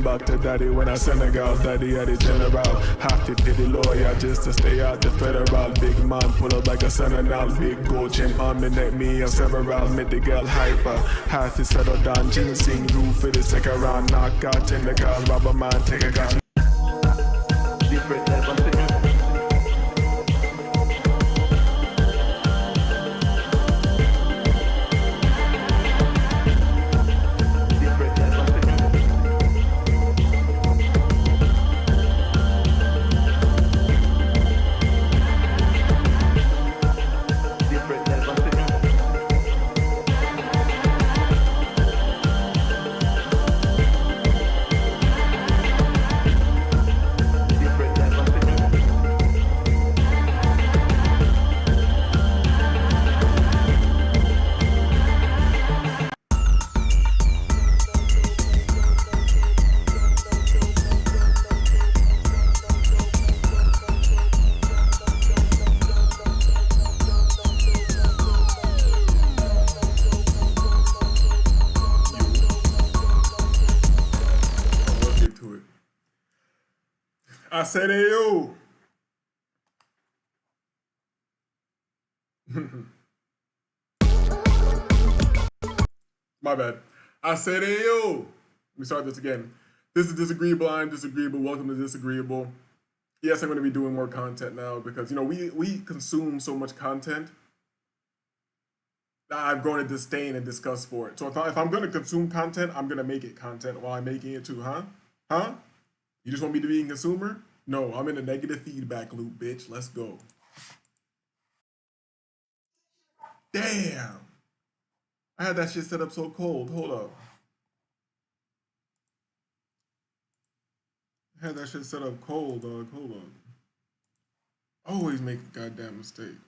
Come back to daddy when I Senegal. Daddy at the general. Have to pay the lawyer just to stay out the federal. Big man pull up like a seminal. Big gold chain on me neck, me and several. Make the girl hyper. Have to settle down. Ginseng roof for the second round. Knock out in the car. Rubber man take a gun. Different type of thing. I said, hey, yo. My bad. I said, hey, yo. Let me start this again. This is Disagreeable. I'm Disagreeable. Welcome to Disagreeable. Yes, I'm going to be doing more content now because, you know, we consume so much content that I've grown to disdain and disgust for it. So if I'm going to consume content, I'm going to make it content while I'm making it too, huh? Huh? You just want me to be a consumer? No, I'm in a negative feedback loop, bitch. Let's go. Damn. I had that shit set up so cold. Hold up. I had that shit set up cold, dog. Hold on. Always make a goddamn mistake.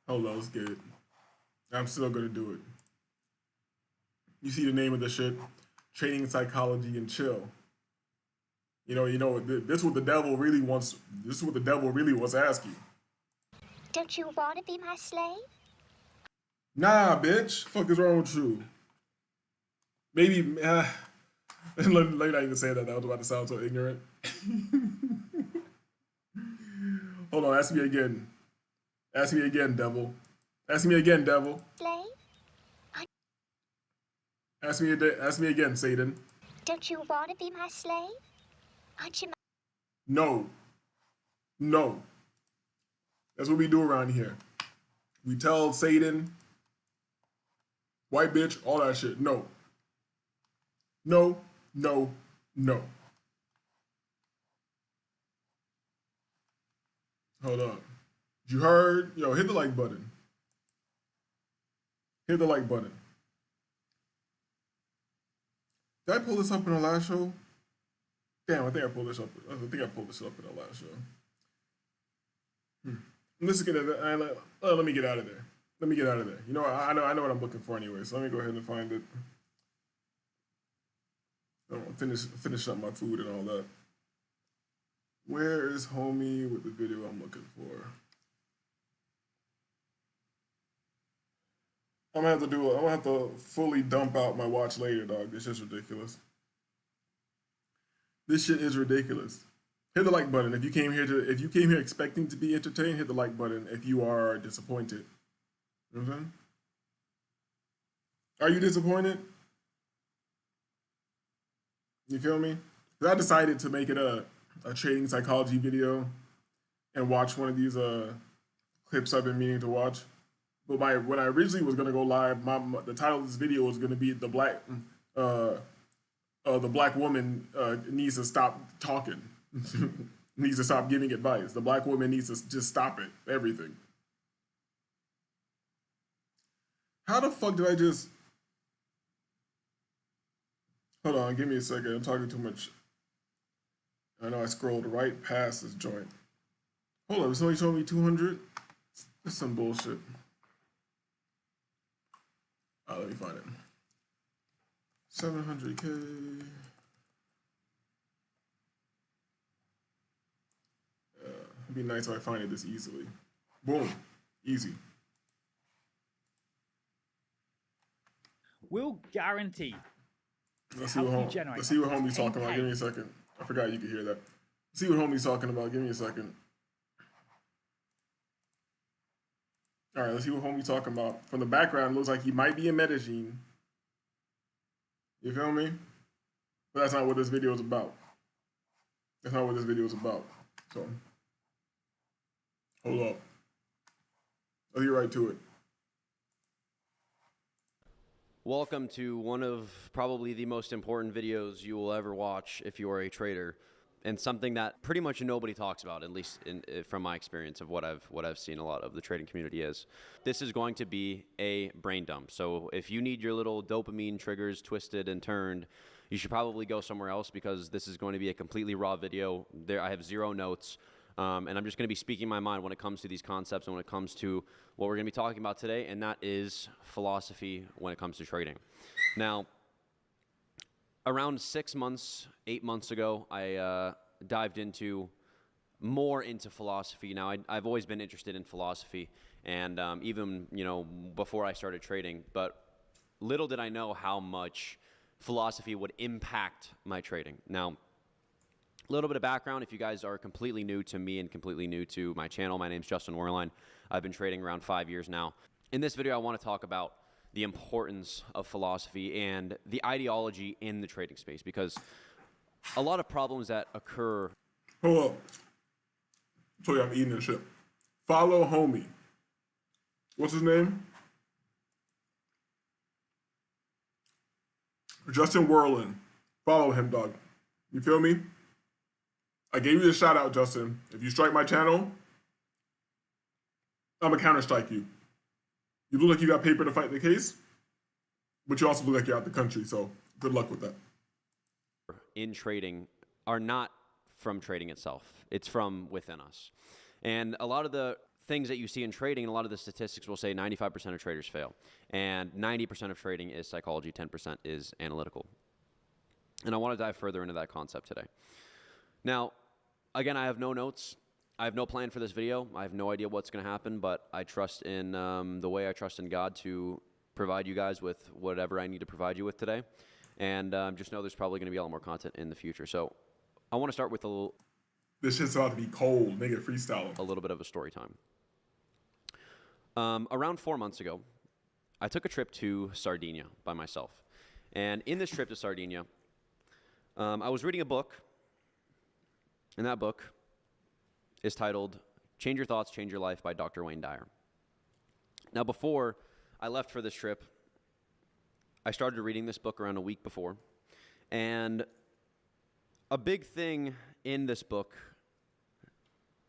Hold on, let's get it. I'm still gonna do it. You see the name of the shit? Training Psychology and Chill. You know, this is what the devil really wants. This is what the devil really wants to ask you. Don't you want to be my slave? Nah, bitch. Fuck is wrong with you? Maybe. Let me not even say that. I was about to sound so ignorant. Hold on. Ask me again. Ask me again, devil. Ask me again, devil. Slave? Ask me again, Satan. Don't you want to be my slave? Aren't you my... No. No. That's what we do around here. We tell Satan, white bitch, all that shit. No. No, no, no. Hold up. You heard? Yo, hit the like button. Hit the like button. Did I pull this up in the last show? Damn, I think I pulled this up. I think I pulled this up in the last show. Let's get let me get out of there. Let me get out of there. You know, I know what I'm looking for anyway. So let me go ahead and find it. I'm gonna finish up my food and all that. Where is homie with the video I'm looking for? I'm gonna have to fully dump out my watch later, dog. This shit's ridiculous. This shit is ridiculous. Hit the like button if you came here expecting to be entertained. Hit the like button if you are disappointed. You know what I'm saying? Are you disappointed? You feel me? I decided to make it a trading psychology video and watch one of these clips I've been meaning to watch. But when I originally was gonna go live, the title of this video was gonna be the black woman needs to stop talking, needs to stop giving advice. The black woman needs to just stop it, everything. How the fuck did I just? Hold on, give me a second. I'm talking too much. I know I scrolled right past this joint. Hold on, it's only showing me 200. That's some bullshit. Let me find it. 700K. It'd be nice if I find it this easily. Boom, easy. will guarantee Let's see help you what generate. let's see what homie's talking about. Give me a second. I forgot you could hear that. Let's see what homie's talking about. Give me a second. All right, let's see what homie's talking about. From the background, it looks like he might be in Medellin. You feel me? But that's not what this video is about. That's not what this video is about. So, hold up. Let's get right to it. Welcome to one of probably the most important videos you will ever watch if you are a trader, and something that pretty much nobody talks about, at least from my experience of what I've seen a lot of the trading community is. This is going to be a brain dump. So if you need your little dopamine triggers twisted and turned, you should probably go somewhere else, because this is going to be a completely raw video. I have zero notes. And I'm just going to be speaking my mind when it comes to these concepts and when it comes to what we're going to be talking about today, and that is philosophy when it comes to trading. Now, around 6 months, 8 months ago, I dived more into philosophy. Now, I've always been interested in philosophy, and even before I started trading, but little did I know how much philosophy would impact my trading. Now, a little bit of background, if you guys are completely new to me and completely new to my channel, my name's Justin Werlein. I've been trading around 5 years now. In this video, I want to talk about the importance of philosophy and the ideology in the trading space, because a lot of problems that occur... Hold up. I told you I'm eating this shit. Follow homie. What's his name? Justin Werlein. Follow him, dog. You feel me? I gave you the shout out, Justin. If you strike my channel, I'm gonna counter strike you. You look like you got paper to fight the case, but you also look like you're out the country, so good luck with that. In trading are not from trading itself. It's from within us. And a lot of the things that you see in trading, and a lot of the statistics will say 95% of traders fail. And 90% of trading is psychology, 10% is analytical. And I want to dive further into that concept today. Now, again, I have no notes. I have no plan for this video. I have no idea what's going to happen, but I trust in the way I trust in God to provide you guys with whatever I need to provide you with today. And just know there's probably going to be a lot more content in the future. So I want to start with this shit's about to be cold. Nigga, freestyle. A little bit of a story time. Around 4 months ago, I took a trip to Sardinia by myself. And in this trip to Sardinia, I was reading a book. And that book is titled Change Your Thoughts, Change Your Life by Dr. Wayne Dyer. Now, before I left for this trip, I started reading this book around a week before. And a big thing in this book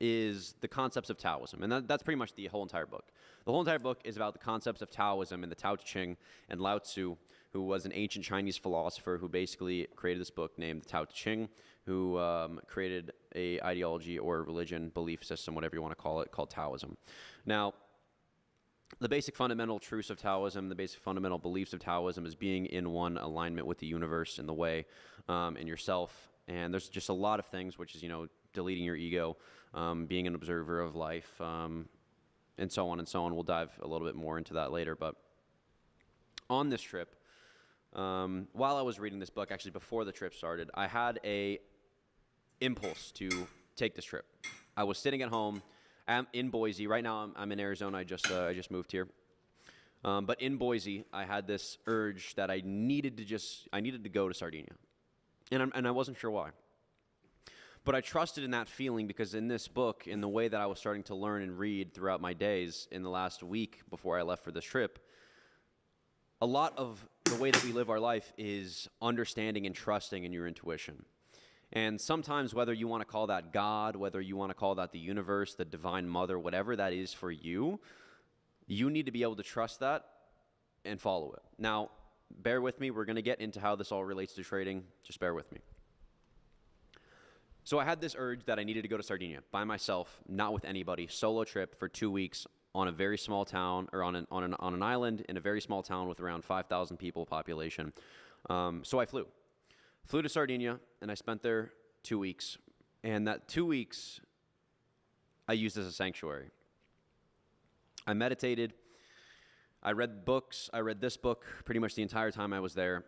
is the concepts of Taoism. And that's pretty much the whole entire book. The whole entire book is about the concepts of Taoism and the Tao Te Ching and Lao Tzu, who was an ancient Chinese philosopher who basically created this book named the Tao Te Ching, who created a ideology or religion, belief system, whatever you want to call it, called Taoism. Now, the basic fundamental truths of Taoism, the basic fundamental beliefs of Taoism is being in one alignment with the universe and the way and yourself. And there's just a lot of things, which is, deleting your ego, being an observer of life, and so on and so on. We'll dive a little bit more into that later. But on this trip, while I was reading this book, actually before the trip started, I had a impulse to take this trip. I was sitting at home. I'm in Boise. Right now I'm in Arizona. I just moved here. But in Boise, I had this urge that I needed to go to Sardinia. And I wasn't sure why. But I trusted in that feeling, because in this book, in the way that I was starting to learn and read throughout my days in the last week before I left for this trip, a lot of the way that we live our life is understanding and trusting in your intuition. And sometimes, whether you want to call that God, whether you want to call that the universe, the divine mother, whatever that is for you, you need to be able to trust that and follow it. Now, bear with me. We're going to get into how this all relates to trading. Just bear with me. So I had this urge that I needed to go to Sardinia by myself, not with anybody, solo trip for 2 weeks on a very small town, or on an island in a very small town with around 5,000 people population. So I flew to Sardinia, and I spent there 2 weeks. And that 2 weeks I used as a sanctuary. I meditated. I read books. I read this book pretty much the entire time I was there.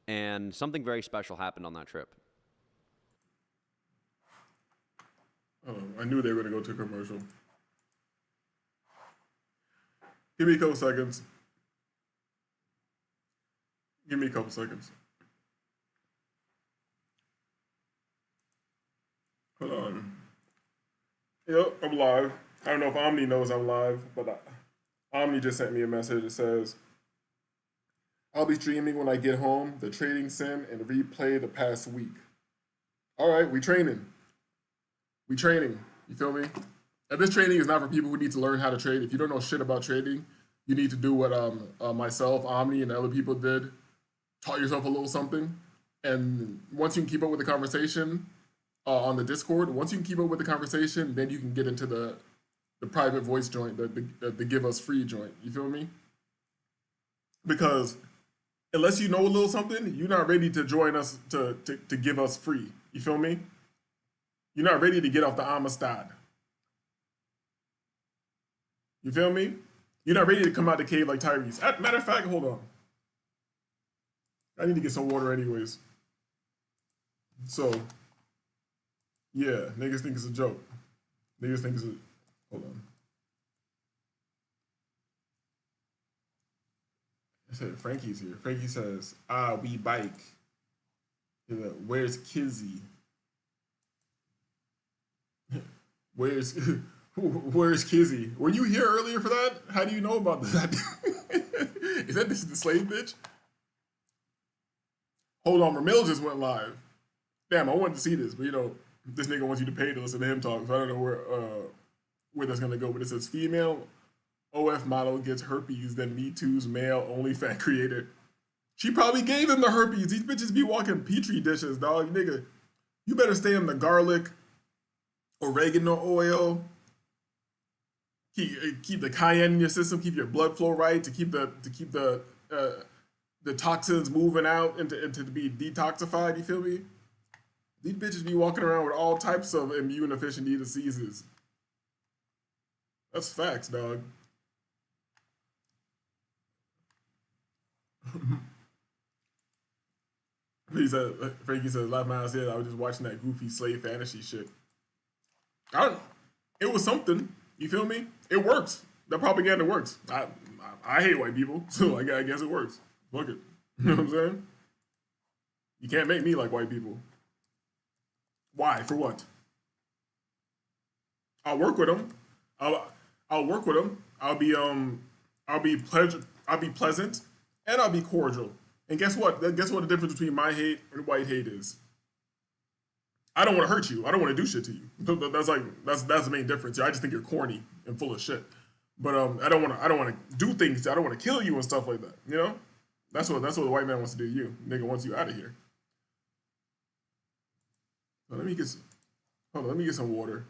And something very special happened on that trip. Oh, I knew they were going to go to a commercial. Give me a couple seconds. Give me a couple seconds. Hold on. Yep, I'm live. I don't know if Omni knows I'm live, but Omni just sent me a message that says, I'll be streaming when I get home, the trading sim, and replay the past week. All right, we training. We training. You feel me? And this training is not for people who need to learn how to trade. If you don't know shit about trading, you need to do what myself, Omni, and other people did. Taught yourself a little something. And once you can keep up with the conversation on the Discord, once you can keep up with the conversation, then you can get into the private voice joint, the give us free joint. You feel me? Because unless you know a little something, you're not ready to join us to give us free. You feel me? You're not ready to get off the Amistad. You feel me? You're not ready to come out the cave like Tyrese. Matter of fact, hold on. I need to get some water anyways. So, yeah, niggas think it's a joke. Niggas think it's a... Hold on. I said Frankie's here. Frankie says, we bike. Where's Kizzy? Where's Kizzy? Were you here earlier for that? How do you know about that? Is that this the slave bitch? Hold on, Ramil just went live. Damn, I wanted to see this, but you know, this nigga wants you to pay to listen to him talk, so I don't know where that's gonna go. But it says female OF model gets herpes, then Me Too's male OnlyFans creator. She probably gave him the herpes. These bitches be walking petri dishes, dog. Nigga, you better stay on the garlic, oregano oil. Keep the cayenne in your system. Keep your blood flow right to keep the toxins moving out and to be detoxified. You feel me? These bitches be walking around with all types of immune deficiency diseases. That's facts, dog. Frankie says, last night I said I was just watching that goofy slave fantasy shit. It was something. You feel me? It works. That propaganda works. I hate white people, so I guess it works. Fuck it. You know what I'm saying? You can't make me like white people. Why? For what? I'll work with them. I'll work with them. I'll be pleasant, and I'll be cordial. And guess what? Guess what the difference between my hate and white hate is? I don't want to hurt you. I don't want to do shit to you. That's the main difference. I just think you're corny and full of shit. But I don't want to do things. I don't want to kill you and stuff like that. You know? That's what the white man wants to do to you. Nigga wants you out of here. So let me get some water.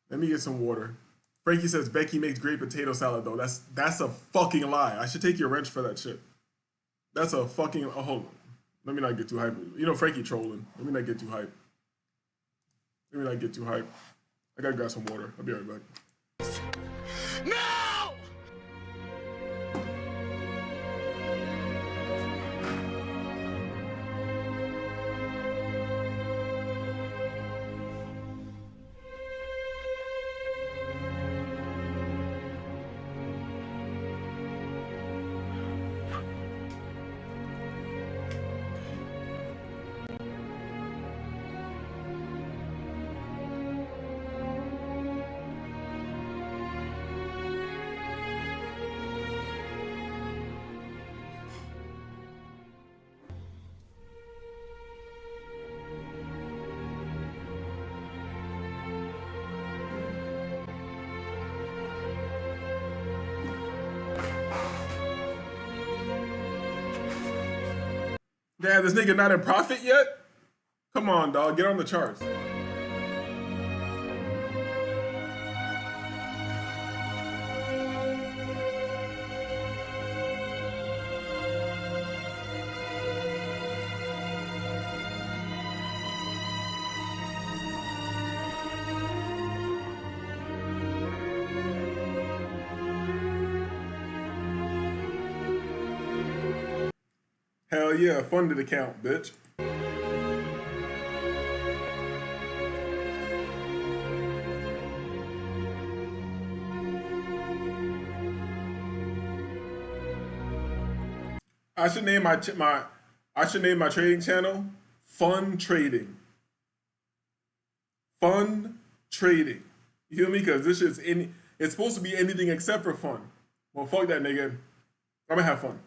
Let me get some water. Frankie says Becky makes great potato salad though. That's a fucking lie. I should take your wrench for that shit. That's a fucking hold on. Let me not get too hype. You know Frankie trolling. Let me not get too hype. I gotta grab some water. I'll be right back. No! Damn, this nigga not in profit yet? Come on, dog. Get on the charts. Hell yeah, funded account, bitch. I should name my trading channel Fun Trading. Fun Trading. You feel me? Because this shit's it's supposed to be anything except for fun. Well, fuck that nigga. I'm gonna have fun.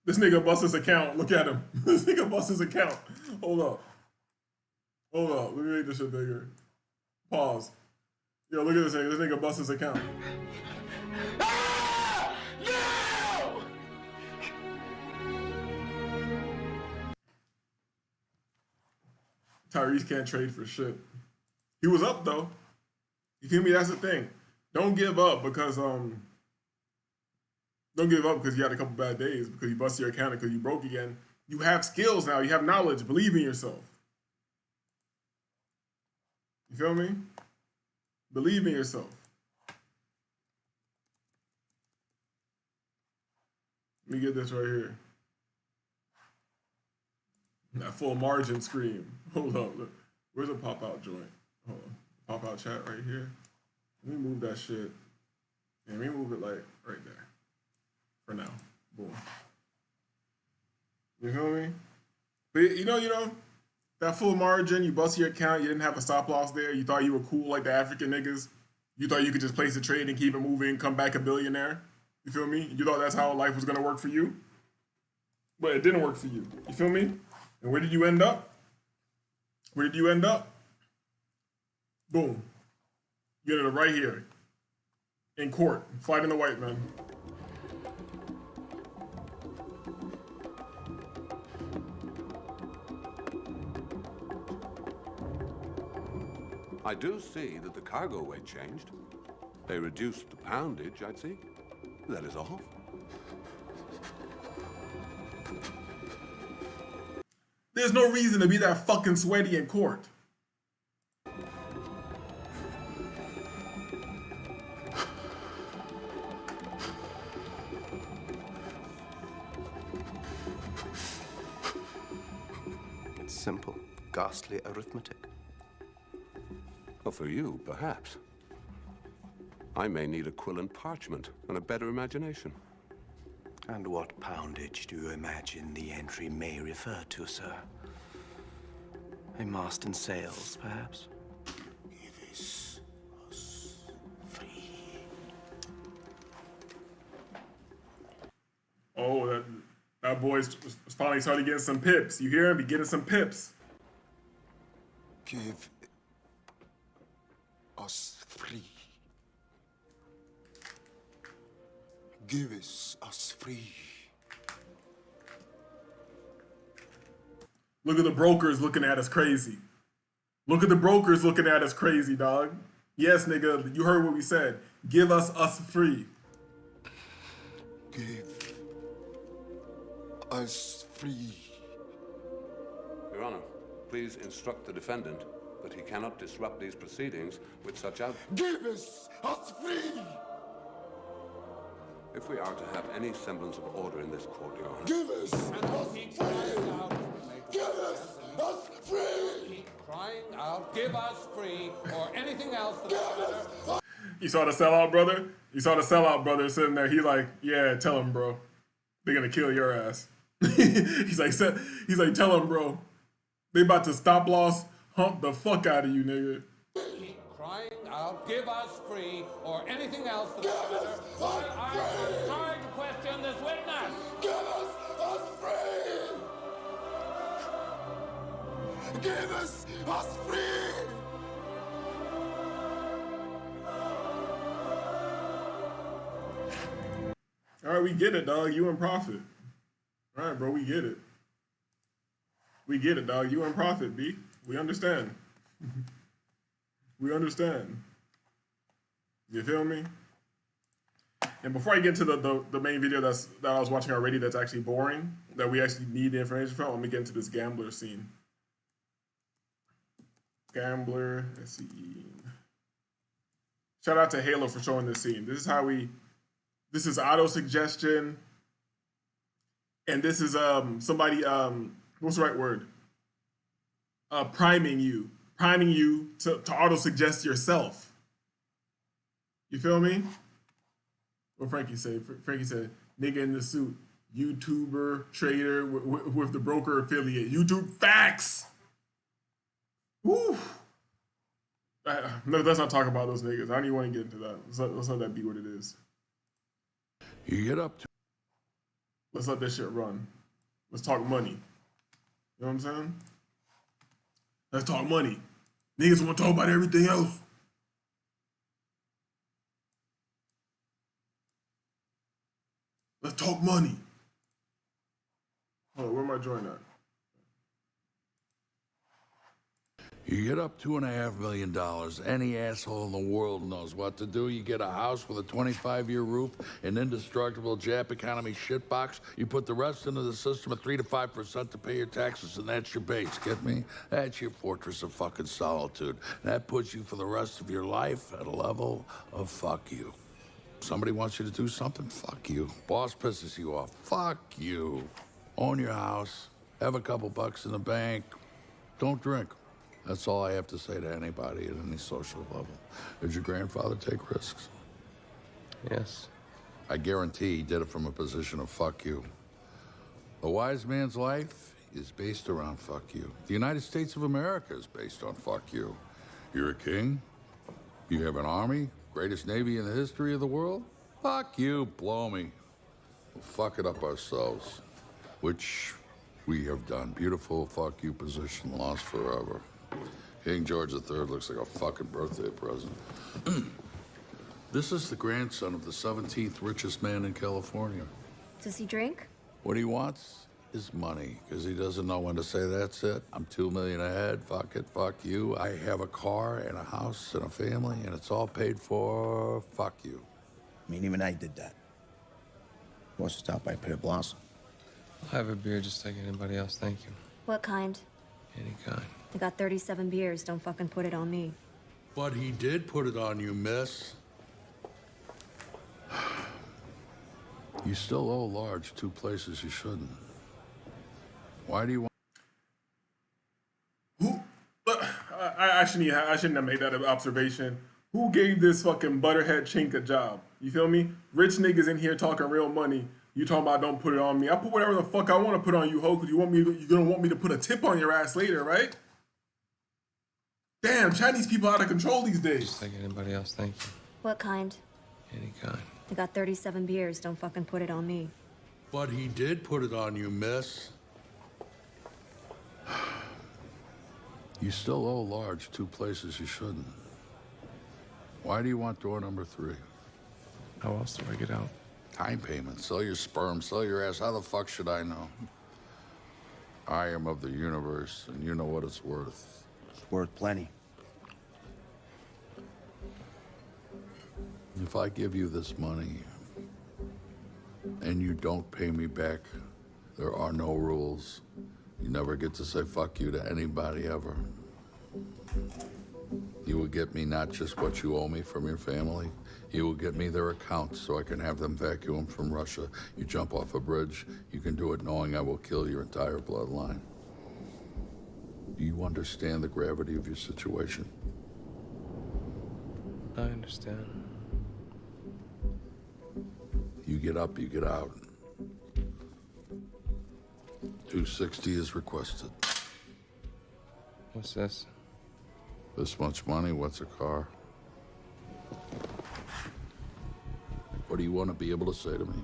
This nigga bust his account. Look at him. This nigga bust his account. Hold up. Hold up. Let me make this shit bigger. Pause. Yo, look at this nigga. This nigga bust his account. Ah! No! Tyrese can't trade for shit. He was up though. You feel me? That's the thing. Don't give up because don't give up because you had a couple bad days, because you busted your account, because you broke again. You have skills now. You have knowledge. Believe in yourself. You feel me? Believe in yourself. Let me get this right here. That full margin scream. Hold up. Look. Where's a pop-out joint? Hold on. Pop-out chat right here. Let me move that shit. And let me move it like right there. For now. Boom. You feel me? But you know, that full margin, you bust your account, you didn't have a stop loss there, you thought you were cool like the African niggas. You thought you could just place a trade and keep it moving, come back a billionaire. You feel me? You thought that's how life was gonna work for you. But it didn't work for you. You feel me? And where did you end up? Where did you end up? Boom. You ended up right here. In court, fighting the white man. I do see that the cargo weight changed. They reduced the poundage, I'd see. That is all. There's no reason to be that fucking sweaty in court. It's simple, ghastly arithmetic. Well, for you, perhaps. I may need a quill and parchment and a better imagination. And what poundage do you imagine the entry may refer to, sir? A mast and sails, perhaps? Give us free. Oh, that boy's finally started getting some pips. You hear him? Be getting some pips. Give us free. Give us free. Look at the brokers looking at us crazy. Look at the brokers looking at us crazy, dog. Yes, nigga, you heard what we said. Give us free. Give us free. Your Honor, please instruct the defendant that he cannot disrupt these proceedings with such out. Give us free. If we are to have any semblance of order in this court, Your Honor. Give us free. Give us free. Keep crying out, give us free, or anything else for that matter. You saw the sellout brother? You saw the sellout brother sitting there. He like, yeah, tell him, bro. They're gonna kill your ass. he's like, tell him, bro. They about to stop loss hump the fuck out of you, nigga. Keep crying out, give us free, or anything else for that matter. I'm sorry to question this witness. Give us free. Give us free. All right, we get it, dog. You in profit. All right, bro, we get it. We get it, dog. You in profit, B. We understand. We understand. You feel me? And before I get to the main video that I was watching already that's actually boring, that we actually need the information from, let me get into this gambler scene. Gambler. Let's see. Shout out to Halo for showing this scene. This is how we. This is auto suggestion, and this is somebody what's the right word? Priming you to auto suggest yourself. You feel me? What Frankie said? Frankie said, "Nigga in the suit, YouTuber, trader with the broker affiliate, YouTube facts." Woo. No, let's not talk about those niggas. I don't even want to get into that. Let's let that be what it is. You get up to. Let's let this shit run. Let's talk money. You know what I'm saying? Let's talk money. Niggas want to talk about everything else. Let's talk money. Hold on, where my joint at? You get up $2.5 million. Any asshole in the world knows what to do. You get a house with a 25-year roof, an indestructible Jap economy shitbox. You put the rest into the system at 3 to 5% to pay your taxes, and that's your base. Get me? That's your fortress of fucking solitude. That puts you for the rest of your life at a level of fuck you. Somebody wants you to do something? Fuck you. Boss pisses you off? Fuck you. Own your house. Have a couple bucks in the bank. Don't drink. That's all I have to say to anybody at any social level. Did your grandfather take risks? Yes. I guarantee he did it from a position of fuck you. A wise man's life is based around fuck you. The United States of America is based on fuck you. You're a king? You have an army? Greatest navy in the history of the world? Fuck you, blow me. We'll fuck it up ourselves. Which we have done. Beautiful fuck you position, lost forever. King George III looks like a fucking birthday present. This is the grandson of the 17th richest man in California. Does he drink? What he wants is money, because he doesn't know when to say that's it. I'm $2 million ahead, fuck it, fuck you. I have a car and a house and a family, and it's all paid for, fuck you. I mean, even I did that. Was stopped by Peter Blossom. I'll have a beer just like anybody else, thank you. What kind? Any kind. I got 37 beers. Don't fucking put it on me. But he did put it on you, miss. You still owe Large 2 places you shouldn't. Why do you want... Who? I shouldn't have made that observation. Who gave this fucking butterhead chink a job? You feel me? Rich niggas in here talking real money. You talking about don't put it on me. I put whatever the fuck I want to put on you, ho, because you're gonna want me to put a tip on your ass later, right? Damn, Chinese people out of control these days. Just like anybody else, thank you. What kind? Any kind. I got 37 beers. Don't fucking put it on me. But he did put it on you, miss. You still owe Large 2 places you shouldn't. Why do you want door number 3? How else do I get out? Time payment. Sell your sperm, sell your ass. How the fuck should I know? I am of the universe, and you know what it's worth. It's worth plenty. If I give you this money, and you don't pay me back, there are no rules. You never get to say fuck you to anybody ever. You will get me not just what you owe me from your family, you will get me their accounts so I can have them vacuum from Russia. You jump off a bridge, you can do it knowing I will kill your entire bloodline. Do you understand the gravity of your situation? I understand. You get up, you get out. 260 is requested. What's this? This much money, what's a car? What do you want to be able to say to me?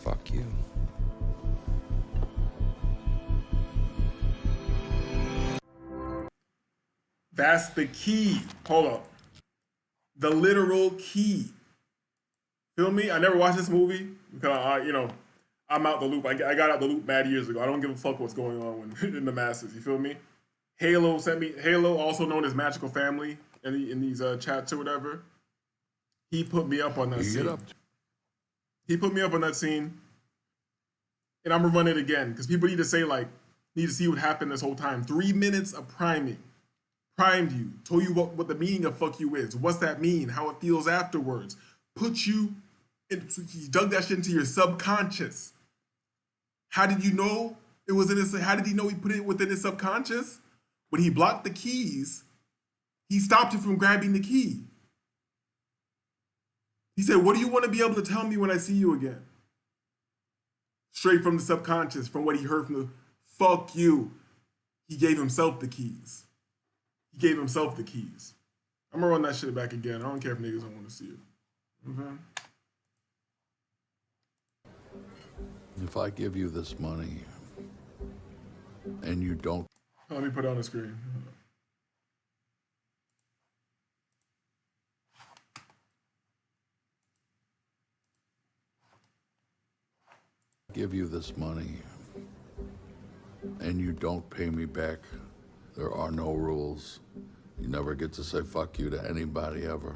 Fuck you. That's the key. Hold up. The literal key. Feel me? I never watched this movie because I'm out the loop. I got out the loop mad years ago. I don't give a fuck what's going on in the masses. You feel me? Halo sent me. Halo, also known as Magical Family, in these chats or whatever. He put me up on that scene. He put me up on that scene, and I'm gonna run it again because people need to say like, Need to see what happened this whole time. 3 minutes of priming. Primed you. Told you what the meaning of fuck you is. What's that mean? How it feels afterwards. Put you in, he dug that shit into your subconscious. How did you know it was in his, how did he know he put it within his subconscious? When he blocked the keys, he stopped you from grabbing the key. He said, what do you want to be able to tell me when I see you again? Straight from the subconscious, from what he heard from the fuck you. He gave himself the keys. He gave himself the keys. I'm gonna run that shit back again. I don't care if niggas don't want to see it. Okay? If I give you this money and you don't... Let me put it on the screen. give you this money and you don't pay me back, there are no rules. You never get to say fuck you to anybody ever.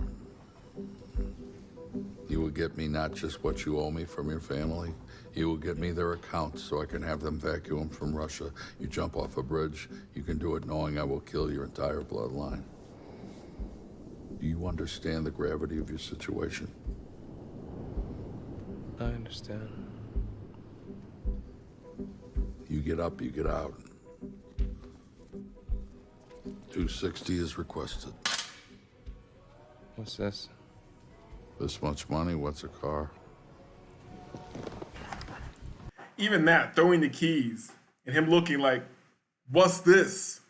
You will get me not just what you owe me from your family, you will get me their accounts so I can have them vacuum from Russia. You jump off a bridge, you can do it knowing I will kill your entire bloodline. Do you understand the gravity of your situation? I understand. You get up, you get out. 260 is requested. What's this? This much money, what's a car? Even that, throwing the keys and him looking like, what's this?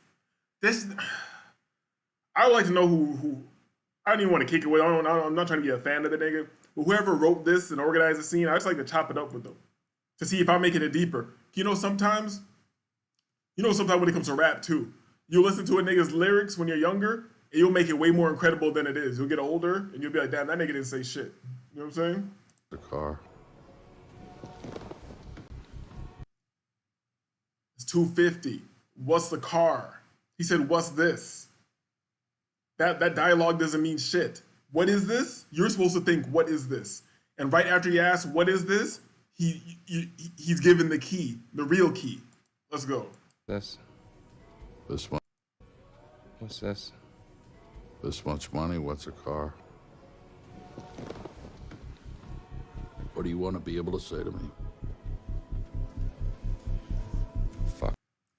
I would like to know who I don't even want to kick it with. I'm not trying to be a fan of the nigga. But whoever wrote this and organized the scene, I just like to chop it up with them to see if I'm making it deeper. Sometimes when it comes to rap too, you listen to a nigga's lyrics when you're younger, and you'll make it way more incredible than it is. You'll get older, and you'll be like, damn, that nigga didn't say shit. You know what I'm saying? The car. It's 250. What's the car? He said, what's this? That dialogue doesn't mean shit. What is this? You're supposed to think, what is this? And right after he asks, what is this? He's given the key, the real key. Let's go. This. This much. What's this? This much money, what's a car? What do you want to be able to say to me? Fuck.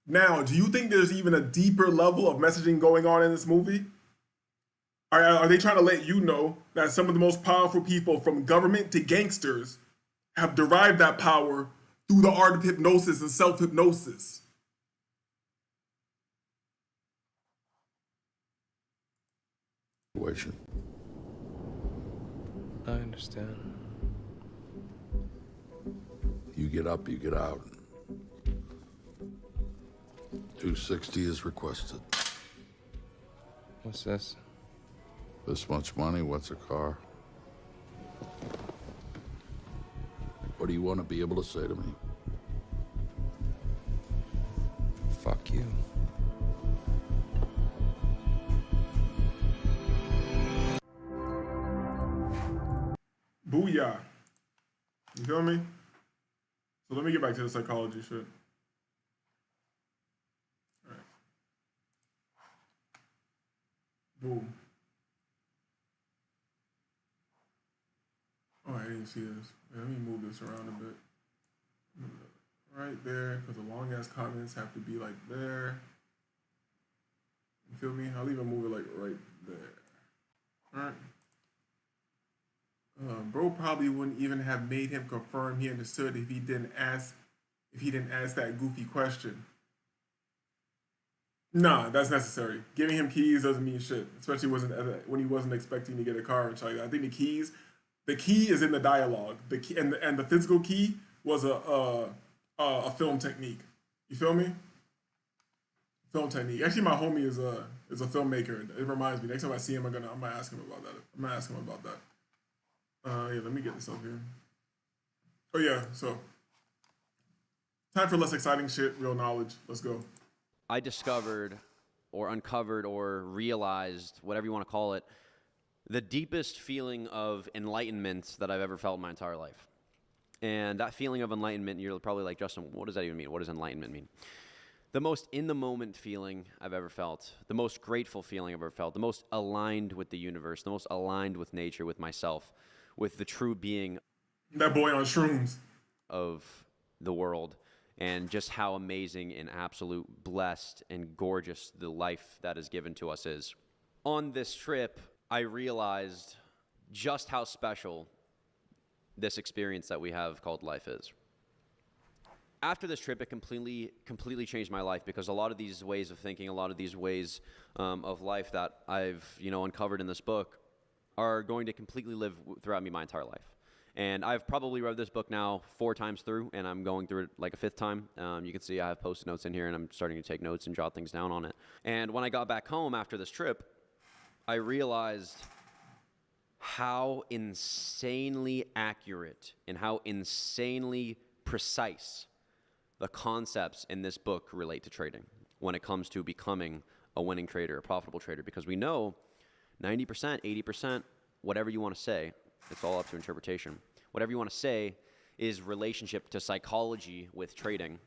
Now, do you think there's even a deeper level of messaging going on in this movie? Are they trying to let you know that some of the most powerful people, from government to gangsters, have derived that power through the art of hypnosis and self-hypnosis? I understand. You get up, you get out. 260 is requested. What's this? This much money, what's a car? What do you want to be able to say to me? Fuck you. Booyah. You feel me? So let me get back to the psychology shit. All right. Boom. Oh, I didn't see this. Let me move this around a bit. Right there, because the long ass comments have to be like there. You feel me? I'll even move it like right there. All right. Bro probably wouldn't even have made him confirm he understood if he didn't ask that goofy question. Nah, that's necessary. Giving him keys doesn't mean shit, especially when he wasn't expecting to get a car and shit like that. I think the key is in the dialogue. The key and the physical key was a film technique. You feel me? Film technique. Actually, my homie is a filmmaker. It reminds me. Next time I see him, I might ask him about that. I'm gonna ask him about that. Yeah, let me get this up here. Oh yeah, so time for less exciting shit, real knowledge. Let's go. I discovered or uncovered or realized, whatever you want to call it, the deepest feeling of enlightenment that I've ever felt in my entire life. And that feeling of enlightenment, you're probably like, Justin, what does that even mean? What does enlightenment mean? The most in the moment feeling I've ever felt, the most grateful feeling I've ever felt, the most aligned with the universe, the most aligned with nature, with myself, with the true being That boy on shrooms. of the world, and just how amazing and absolute blessed and gorgeous the life that is given to us is. On this trip, I realized just how special this experience that we have called life is. After this trip, it completely changed my life, because a lot of these ways of thinking, a lot of these ways of life that I've uncovered in this book are going to completely live throughout me my entire life. And I've probably read this book now 4 times through, and I'm going through it like a 5th time. You can see I have post notes in here, and I'm starting to take notes and jot things down on it. And when I got back home after this trip, I realized how insanely accurate and how insanely precise the concepts in this book relate to trading when it comes to becoming a winning trader, a profitable trader, because we know 90%, 80%, whatever you want to say, it's all up to interpretation. Whatever you want to say is relationship to psychology with trading.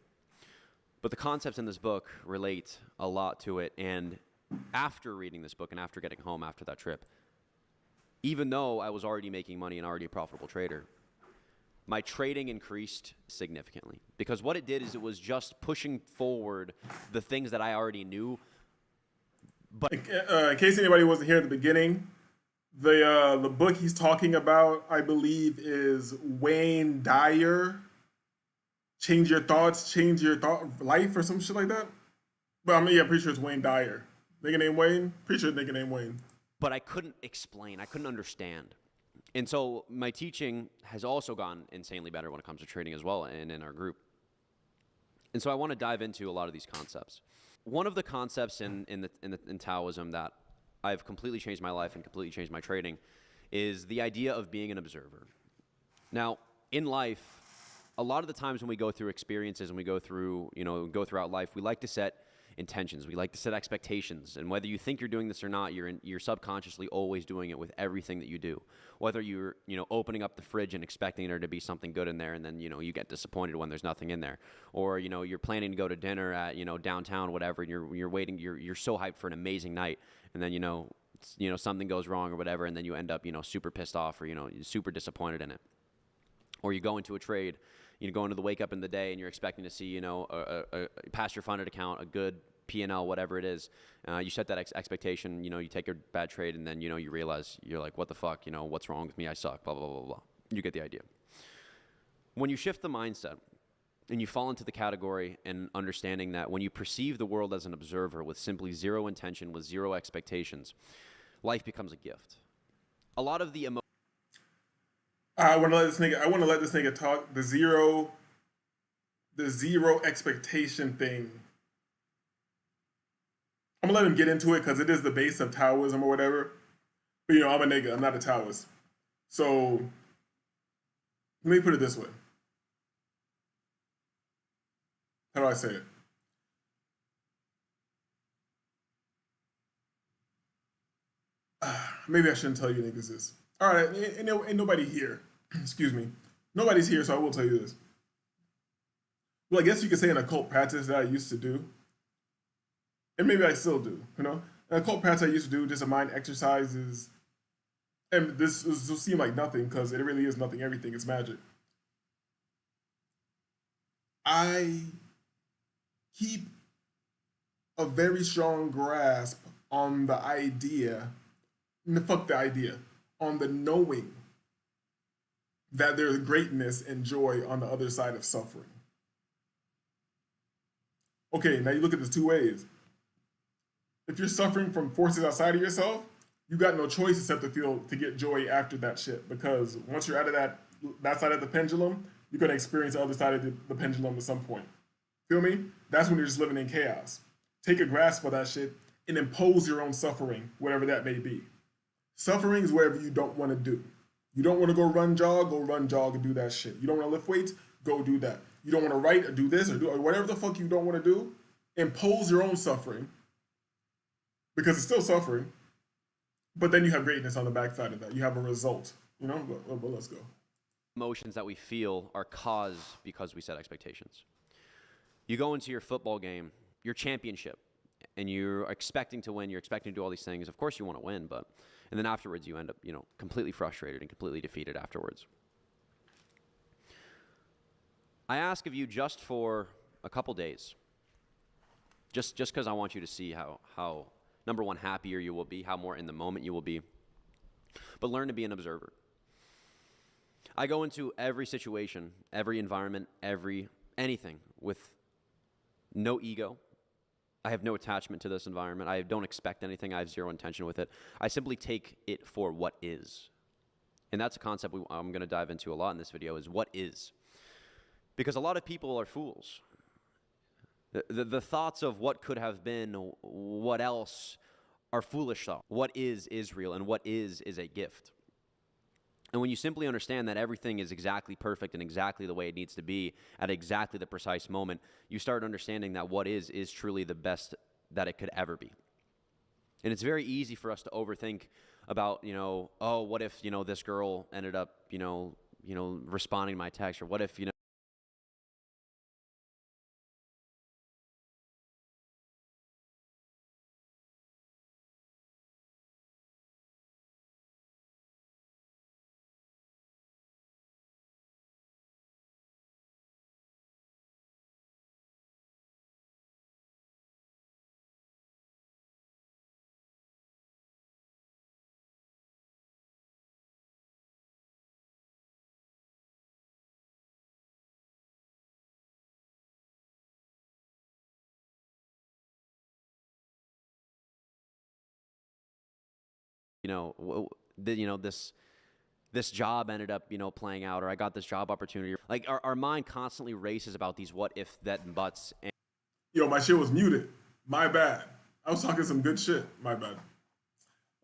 But the concepts in this book relate a lot to it. And after reading this book and after getting home after that trip, even though I was already making money and already a profitable trader, my trading increased significantly, because what it did is it was just pushing forward the things that I already knew. But In case anybody wasn't here at the beginning, the book he's talking about, I believe, is Wayne Dyer. Change Your Thoughts, Change Your Life, or some shit like that. But I'm pretty sure it's Wayne Dyer. Nigga named Wayne? Pretty sure nigga named Wayne. But I couldn't explain. I couldn't understand. And so my teaching has also gone insanely better when it comes to trading as well, and in our group. And so I want to dive into a lot of these concepts. One of the concepts in Taoism that I've completely changed my life and completely changed my trading is the idea of being an observer. Now, in life, a lot of the times when we go through experiences and we go through, go throughout life, we like to set intentions. We like to set expectations. And whether you think you're doing this or not, you're subconsciously always doing it with everything that you do. Whether you're, opening up the fridge and expecting there to be something good in there, and then, you get disappointed when there's nothing in there. Or, you're planning to go to dinner at, downtown, whatever, and you're waiting, you're so hyped for an amazing night. And then, something goes wrong or whatever, and then you end up, super pissed off or, super disappointed in it. Or you go into a trade, go into the wake up in the day and you're expecting to see, past your funded account, a good P&L, whatever it is. You set that expectation, you take a bad trade, and then, you realize you're like, what the fuck, what's wrong with me? I suck, blah, blah, blah, blah. You get the idea. When you shift the mindset and you fall into the category and understanding that when you perceive the world as an observer with simply zero intention, with zero expectations, life becomes a gift. A lot of the I want to let this nigga talk. The zero expectation thing. I'm gonna let him get into it because it is the base of Taoism or whatever. But I'm a nigga. I'm not a Taoist. So let me put it this way. How do I say it? Maybe I shouldn't tell you niggas this. All right, ain't nobody here. Excuse me. Nobody's here, so I will tell you this. Well, I guess you could say an occult practice that I used to do, and maybe I still do, An occult practice I used to do, just a mind exercises, and this will seem like nothing, because it really is nothing. Everything is magic. I keep a very strong grasp on the idea, on the knowing that there's greatness and joy on the other side of suffering. Okay, now you look at this 2 ways. If you're suffering from forces outside of yourself, you got no choice except to get joy after that shit, because once you're out of that side of the pendulum, you're going to experience the other side of the pendulum at some point. Feel me? That's when you're just living in chaos. Take a grasp of that shit and impose your own suffering, whatever that may be. Suffering is whatever you don't want to do. You don't want to go run jog and do that shit. You don't want to lift weights, go do that. You don't want to write or do this or whatever the fuck you don't want to do, impose your own suffering, because it's still suffering, but then you have greatness on the backside of that. You have a result, but let's go. Emotions that we feel are caused because we set expectations. You go into your football game your championship and you're expecting to win, you're expecting to do all these things. Of course you want to win, and then afterwards you end up, completely frustrated and completely defeated afterwards. I ask of you just for a couple days, just because I want you to see how, number one, happier you will be, how more in the moment you will be, but learn to be an observer. I go into every situation, every environment, anything with no ego. I have no attachment to this environment. I don't expect anything. I have zero intention with it. I simply take it for what is. And that's a concept I'm going to dive into a lot in this video, is what is. Because a lot of people are fools. The thoughts of what could have been, what else, are foolish thoughts. What is real, and what is a gift. And when you simply understand that everything is exactly perfect and exactly the way it needs to be at exactly the precise moment, you start understanding that what is truly the best that it could ever be. And it's very easy for us to overthink about, oh, what if, this girl ended up, responding to my text, or what if, this job ended up, playing out, or I got this job opportunity. Like our mind constantly races about these what if, that, and buts. And Yo, my shit was muted. My bad. I was talking some good shit. My bad.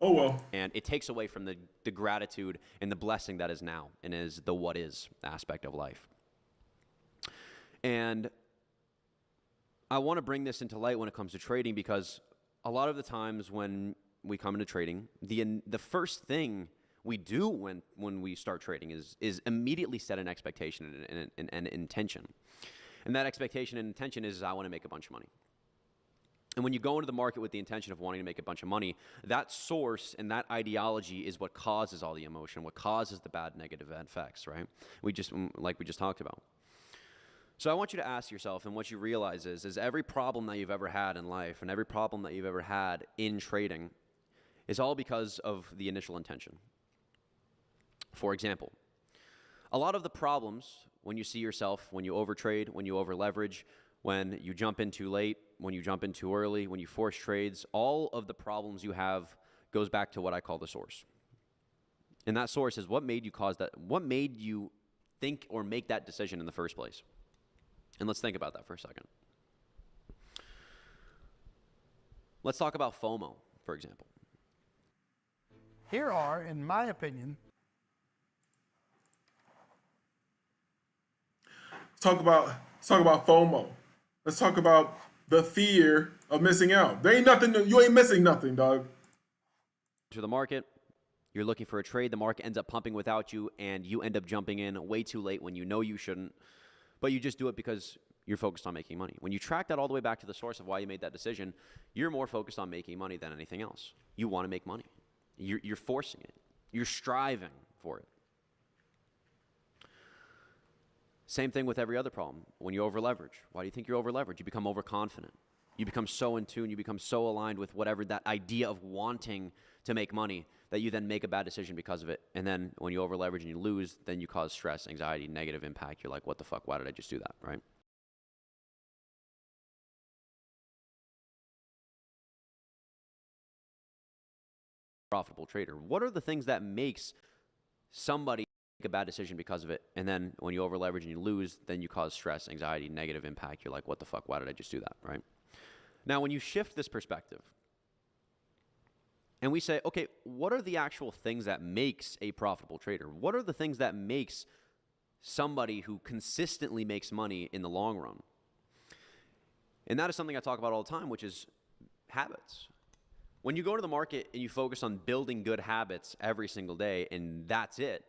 Oh well. And it takes away from the gratitude and the blessing that is now, and is the what is aspect of life. And I want to bring this into light when it comes to trading, because a lot of the times when we come into trading, the first thing we do when we start trading is immediately set an expectation and an intention. And that expectation and intention is I want to make a bunch of money. And when you go into the market with the intention of wanting to make a bunch of money, that source and that ideology is what causes all the emotion, what causes the bad negative effects, right? Like we just talked about. So I want you to ask yourself, and what you realize is every problem that you've ever had in life and every problem that you've ever had in trading is all because of the initial intention. For example, a lot of the problems when you see yourself, when you overtrade, when you over-leverage, when you jump in too late, when you jump in too early, when you force trades, all of the problems you have goes back to what I call the source. And that source is what made you cause that, what made you think or make that decision in the first place. And let's think about that for a second. Let's talk about FOMO, for example. Here are, in my opinion, Let's talk about FOMO. Let's talk about the fear of missing out. There ain't nothing. You ain't missing nothing, dog. To the market, you're looking for a trade. The market ends up pumping without you, and you end up jumping in way too late when you know you shouldn't. But you just do it because you're focused on making money. When you track that all the way back to the source of why you made that decision, you're more focused on making money than anything else. You want to make money. You're forcing it. You're striving for it. Same thing with every other problem. When you over-leverage, why do you think you're over-leveraged? You become overconfident. You become so in tune, you become so aligned with whatever that idea of wanting to make money that you then make a bad decision because of it. And then when you over-leverage and you lose, then you cause stress, anxiety, negative impact. You're like, what the fuck? Why did I just do that, right? Profitable trader. What are the things that makes somebody make a bad decision because of it? And then when you over leverage and you lose, then you cause stress, anxiety, negative impact. You're like, what the fuck? Why did I just do that? Right? Now, when you shift this perspective and we say, okay, what are the actual things that makes a profitable trader? What are the things that makes somebody who consistently makes money in the long run? And that is something I talk about all the time, which is habits. When you go to the market and you focus on building good habits every single day, and that's it,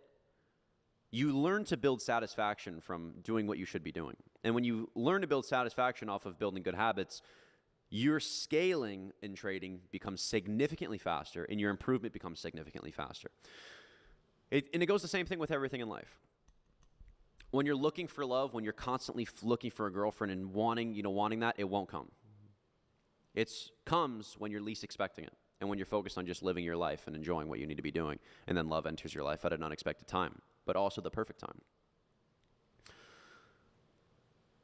you learn to build satisfaction from doing what you should be doing. And when you learn to build satisfaction off of building good habits, your scaling in trading becomes significantly faster and your improvement becomes significantly faster. And it goes the same thing with everything in life. When you're looking for love, when you're constantly looking for a girlfriend and wanting that, it won't come. It comes when you're least expecting it and when you're focused on just living your life and enjoying what you need to be doing. And then love enters your life at an unexpected time, but also the perfect time.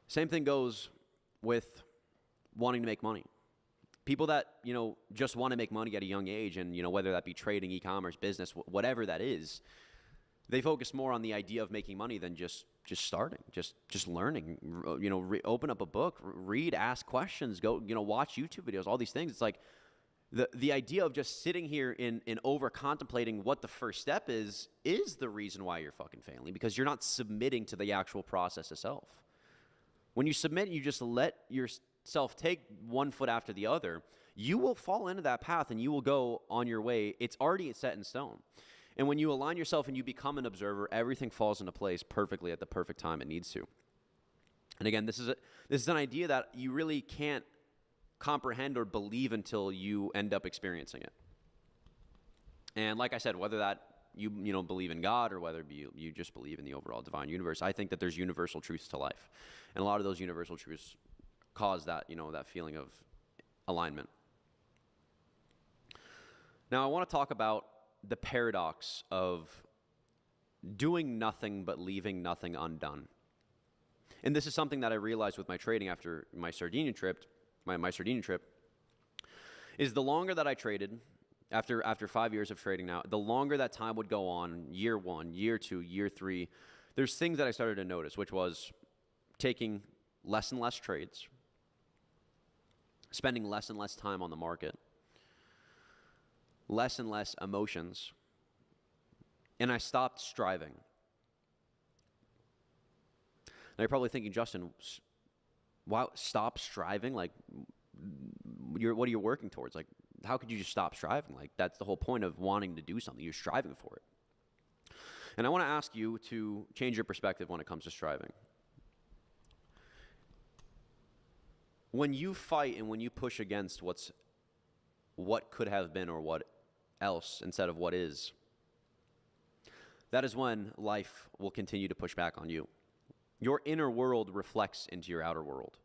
Same thing goes with wanting to make money. People that, just want to make money at a young age and, whether that be trading, e-commerce, business, whatever that is, they focus more on the idea of making money than just starting, just learning, open up a book, read, ask questions, go, watch YouTube videos, all these things. It's like the idea of just sitting here in over contemplating what the first step is the reason why you're fucking failing, because you're not submitting to the actual process itself. When you submit, you just let yourself take one foot after the other, you will fall into that path and you will go on your way. It's already set in stone. And when you align yourself and you become an observer, everything falls into place perfectly at the perfect time it needs to. And again, this is an idea that you really can't comprehend or believe until you end up experiencing it. And like I said, whether that you believe in God or whether you just believe in the overall divine universe, I think that there's universal truths to life. And a lot of those universal truths cause that, that feeling of alignment. Now, I want to talk about the paradox of doing nothing but leaving nothing undone. And this is something that I realized with my trading after my Sardinian trip, my Sardinian trip, is the longer that I traded, after 5 years of trading now, the longer that time would go on, year 1, year 2, year 3, there's things that I started to notice, which was taking less and less trades, spending less and less time on the market, less and less emotions, and I stopped striving. Now you're probably thinking, Justin, why stop striving? Like, what are you working towards? Like, how could you just stop striving? Like, that's the whole point of wanting to do something. You're striving for it. And I want to ask you to change your perspective when it comes to striving. When you fight and when you push against what could have been or what else instead of what is, that is when life will continue to push back on you. Your inner world reflects into your outer world.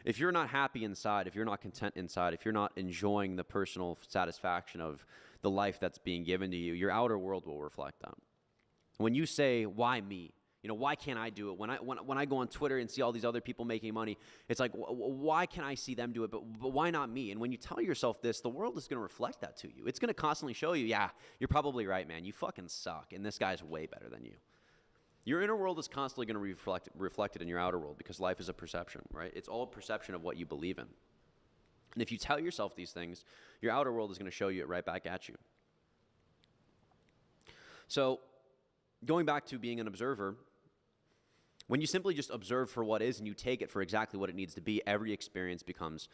If you're not happy inside, if you're not content inside, if you're not enjoying the personal satisfaction of the life that's being given to you, your outer world will reflect that. When you say, why me? Why can't I do it? When I go on Twitter and see all these other people making money, it's like, why can I see them do it, but why not me? And when you tell yourself this, the world is going to reflect that to you. It's going to constantly show you, yeah, you're probably right, man. You fucking suck, and this guy's way better than you. Your inner world is constantly going to be reflected in your outer world because life is a perception, right? It's all a perception of what you believe in. And if you tell yourself these things, your outer world is going to show you it right back at you. So going back to being an observer, when you simply just observe for what is and you take it for exactly what it needs to be, every experience becomes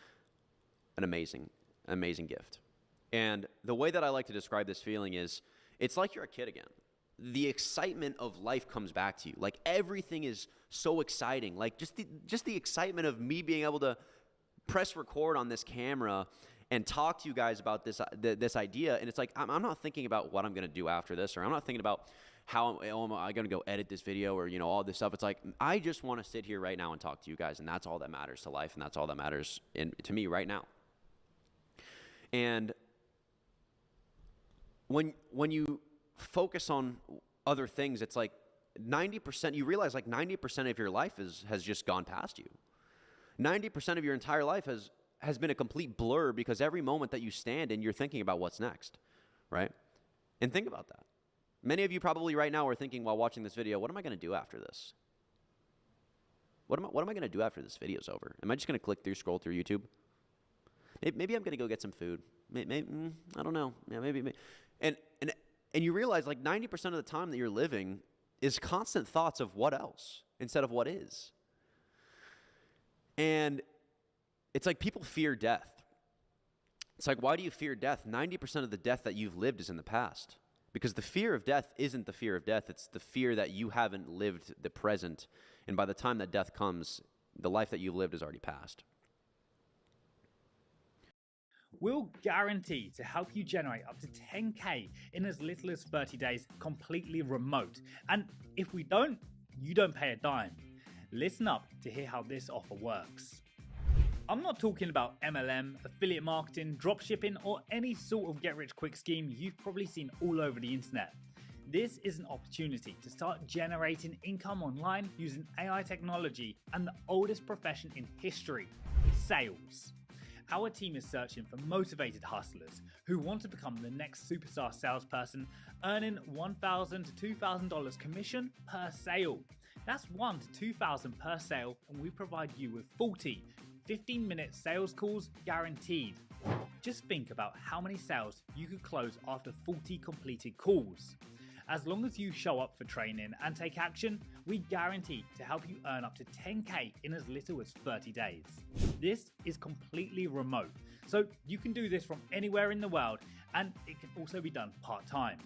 an amazing gift. And the way that I like to describe this feeling is, it's like you're a kid again. The excitement of life comes back to you. Like, everything is so exciting. Like, just the excitement of me being able to press record on this camera and talk to you guys about this idea. And it's like, I'm not thinking about what I'm going to do after this, or I'm not thinking about how am I going to go edit this video, or, all this stuff. It's like, I just want to sit here right now and talk to you guys, and that's all that matters to life, and that's all that matters to me right now. And when you focus on other things, it's like 90%, you realize like 90% of your life has just gone past you. 90% of your entire life has been a complete blur, because every moment that you stand in, you're thinking about what's next, right? And think about that. Many of you probably right now are thinking while watching this video, what am I going to do after this? What am I going to do after this video's over? Am I just going to scroll through YouTube? Maybe I'm going to go get some food. Maybe, I don't know. Yeah, maybe. And you realize like 90% of the time that you're living is constant thoughts of what else instead of what is. And it's like people fear death. It's like, why do you fear death? 90% of the death that you've lived is in the past. Because the fear of death isn't the fear of death. It's the fear that you haven't lived the present. And by the time that death comes, the life that you've lived is already past. We'll guarantee to help you generate up to 10K in as little as 30 days completely remote. And if we don't, you don't pay a dime. Listen up to hear how this offer works. I'm not talking about MLM, affiliate marketing, dropshipping, or any sort of get-rich-quick scheme you've probably seen all over the internet. This is an opportunity to start generating income online using AI technology and the oldest profession in history, sales. Our team is searching for motivated hustlers who want to become the next superstar salesperson, earning $1,000 to $2,000 commission per sale. That's $1,000 to $2,000 per sale, and we provide you with 40 15-minute sales calls guaranteed. Just think about how many sales you could close after 40 completed calls. As long as you show up for training and take action, we guarantee to help you earn up to 10K in as little as 30 days. This is completely remote, so you can do this from anywhere in the world, and it can also be done part-time.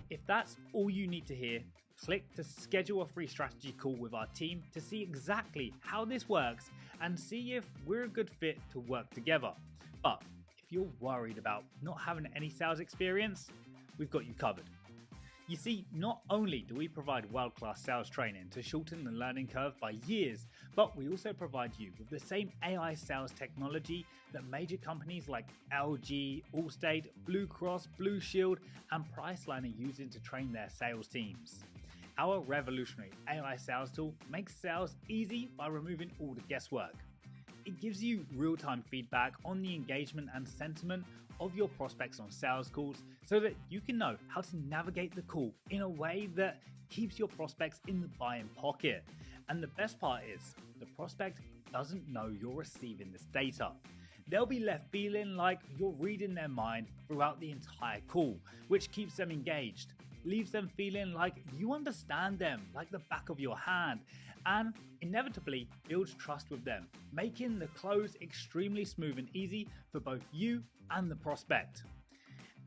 If that's all you need to hear, click to schedule a free strategy call with our team to see exactly how this works and see if we're a good fit to work together. But if you're worried about not having any sales experience, we've got you covered. You see, not only do we provide world-class sales training to shorten the learning curve by years, but we also provide you with the same AI sales technology that major companies like LG, Allstate, Blue Cross, Blue Shield, and Priceline are using to train their sales teams. Our revolutionary AI sales tool makes sales easy by removing all the guesswork. It gives you real-time feedback on the engagement and sentiment of your prospects on sales calls so that you can know how to navigate the call in a way that keeps your prospects in the buying pocket. And the best part is, the prospect doesn't know you're receiving this data. They'll be left feeling like you're reading their mind throughout the entire call, which keeps them engaged, leaves them feeling like you understand them like the back of your hand, and inevitably builds trust with them, making the close extremely smooth and easy for both you and the prospect.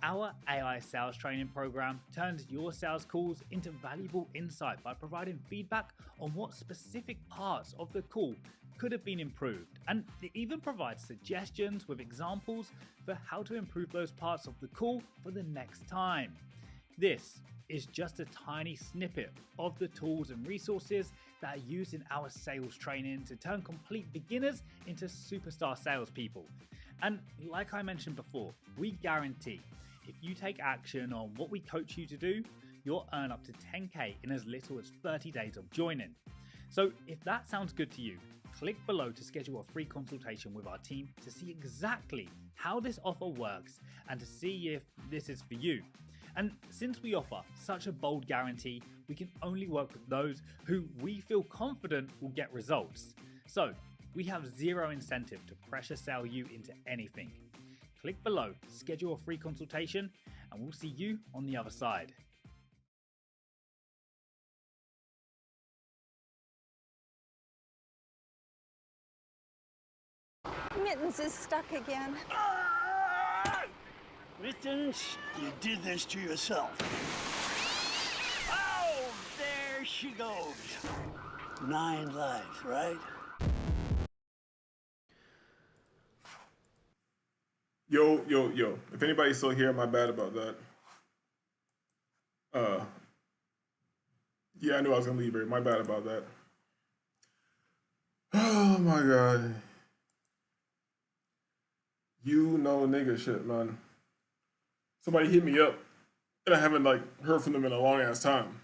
Our AI sales training program turns your sales calls into valuable insight by providing feedback on what specific parts of the call could have been improved, and it even provides suggestions with examples for how to improve those parts of the call for the next time. This is just a tiny snippet of the tools and resources that are used in our sales training to turn complete beginners into superstar salespeople. And like I mentioned before, we guarantee if you take action on what we coach you to do, you'll earn up to 10K in as little as 30 days of joining. So if that sounds good to you, click below to schedule a free consultation with our team to see exactly how this offer works and to see if this is for you. And since we offer such a bold guarantee, we can only work with those who we feel confident will get results. So we have zero incentive to pressure sell you into anything. Click below, schedule a free consultation, and we'll see you on the other side. Mittens is stuck again. Mittens, you did this to yourself. Oh, there she goes. 9 lives, right? Yo. If anybody's still here, my bad about that. Yeah, I knew I was gonna leave here. My bad about that. Oh my god. You know nigga shit, man. Somebody hit me up, and I haven't heard from them in a long ass time.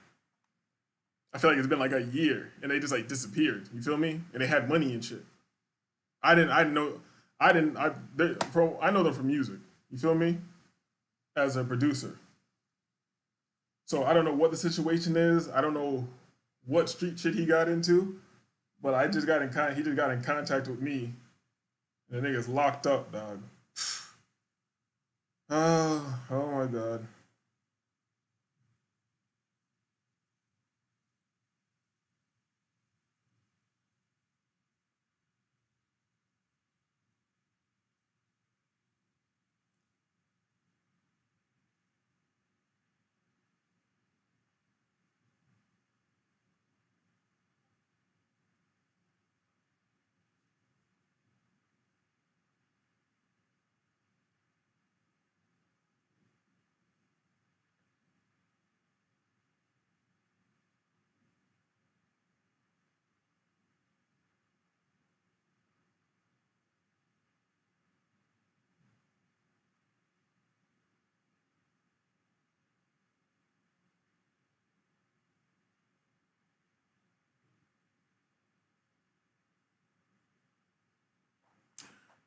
I feel like it's been like a year, and they just disappeared. You feel me? And they had money and shit. I know them from music. You feel me? As a producer. So I don't know what the situation is. I don't know what street shit he got into, but he just got in contact with me, and the nigga's locked up, dog. Oh my god.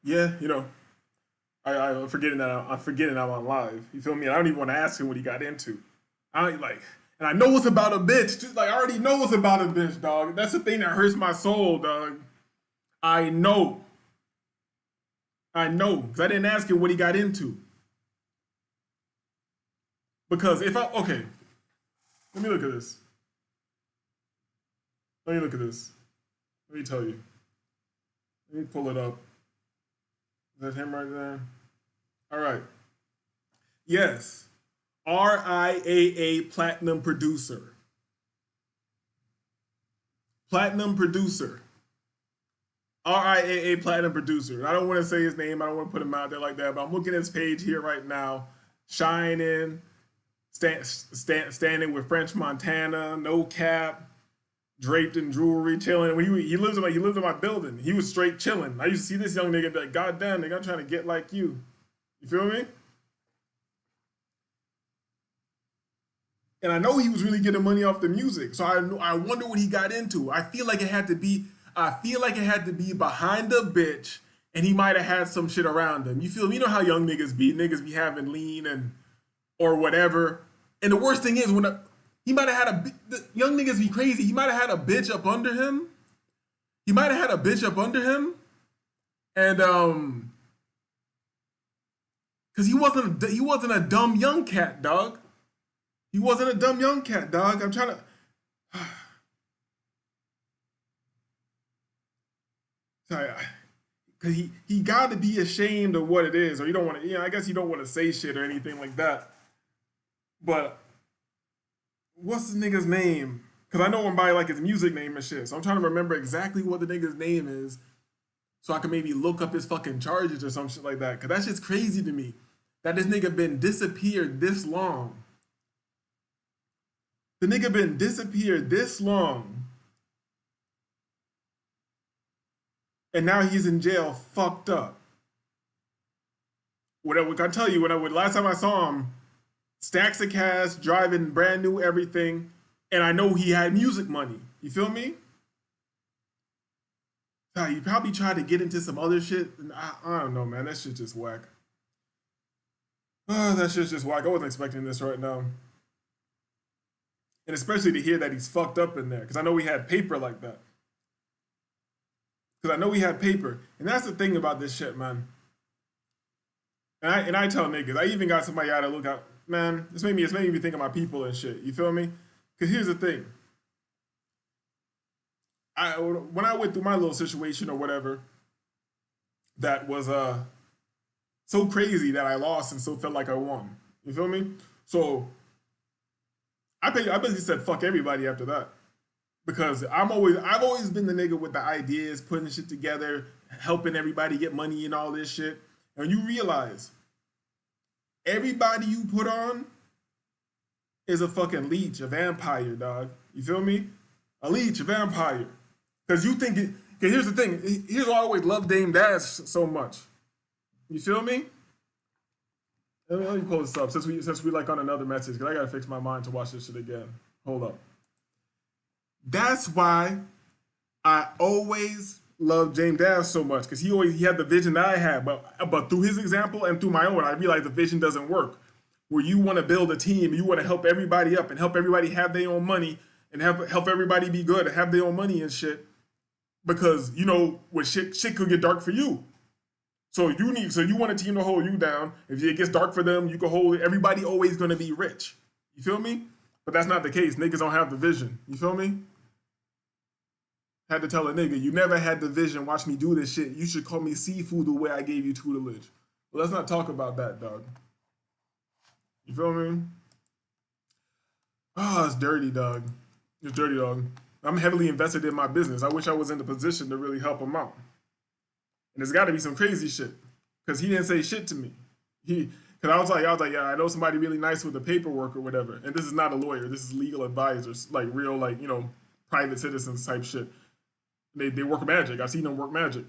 yeah, you know, I'm forgetting that I'm forgetting I'm on live. You feel me? I don't even want to ask him what he got into. I ain't like, and I know it's about a bitch. Just like I already know it's about a bitch, dog. That's the thing that hurts my soul, dog. I know, because I didn't ask him what he got into. Because if okay, let me look at this. Let me look at this. Let me tell you. Let me pull it up. Is that him right there? All right. Yes. RIAA Platinum Producer. Platinum Producer. RIAA Platinum Producer. I don't want to say his name. I don't want to put him out there like that, but I'm looking at his page here right now. Shining. Standing with French Montana. No cap. Draped in jewelry, chilling. When he lives in my building. He was straight chilling. I used to see this young nigga and be like, God damn, nigga, I'm trying to get like you. You feel me? And I know he was really getting money off the music. So I wonder what he got into. I feel like it had to be behind the bitch, and he might have had some shit around him. You feel me? You know how young niggas be. Niggas be having lean and or whatever. And the worst thing is he might have had the young niggas be crazy. He might have had a bitch up under him. And because he wasn't a dumb young cat, dog. I'm trying to. Sorry, because he got to be ashamed of what it is, or you don't want to. I guess you don't want to say shit or anything like that. But what's the nigga's name? Because I know him by like his music name and shit. So I'm trying to remember exactly what the nigga's name is, so I can maybe look up his fucking charges or some shit like that. Because that shit's crazy to me that this nigga been disappeared this long. The nigga been disappeared this long, and now he's in jail, fucked up. What I tell you, last time I saw him, stacks of cash, driving brand new everything, and I know he had music money. You feel me? He probably tried to get into some other shit. I don't know, man. That shit just whack. That shit's just whack. I wasn't expecting this right now. And especially to hear that he's fucked up in there. Because I know we had paper like that. And that's the thing about this shit, man. And I tell niggas, I even got somebody out to look out. Man, it's made me think of my people and shit. You feel me? Because here's the thing. When I went through my little situation or whatever, that was so crazy that I lost and still felt like I won. You feel me? So I basically said fuck everybody after that, because I've always been the nigga with the ideas, putting shit together, helping everybody get money and all this shit. And you realize everybody you put on is a fucking leech, a vampire, dog. You feel me? A leech, a vampire. Because you think it. Because here's the thing. Here's why I always love Dame Dash so much. You feel me? Let me pull this up since we like on another message, because I gotta fix my mind to watch this shit again. Hold up. That's why I always love James Dash so much, because he had the vision that I had, but through his example and through my own, I realized the vision doesn't work. Where you want to build a team, you want to help everybody up and help everybody have their own money and help everybody be good and have their own money and shit, because you know what shit could get dark for you. So you want a team to hold you down. If it gets dark for them, you can hold it. Everybody always gonna be rich. You feel me? But that's not the case. Niggas don't have the vision. You feel me? Had to tell a nigga, you never had the vision. Watch me do this shit. You should call me Seafood the way I gave you tutelage. Well, let's not talk about that, dog. You feel me? Oh, it's dirty, dog. It's dirty, dog. I'm heavily invested in my business. I wish I was in the position to really help him out. And there's got to be some crazy shit, because he didn't say shit to me. Because I was like, yeah, I know somebody really nice with the paperwork or whatever. And this is not a lawyer. This is legal advisors, like real, like, you know, private citizens type shit. They work magic. I've seen them work magic.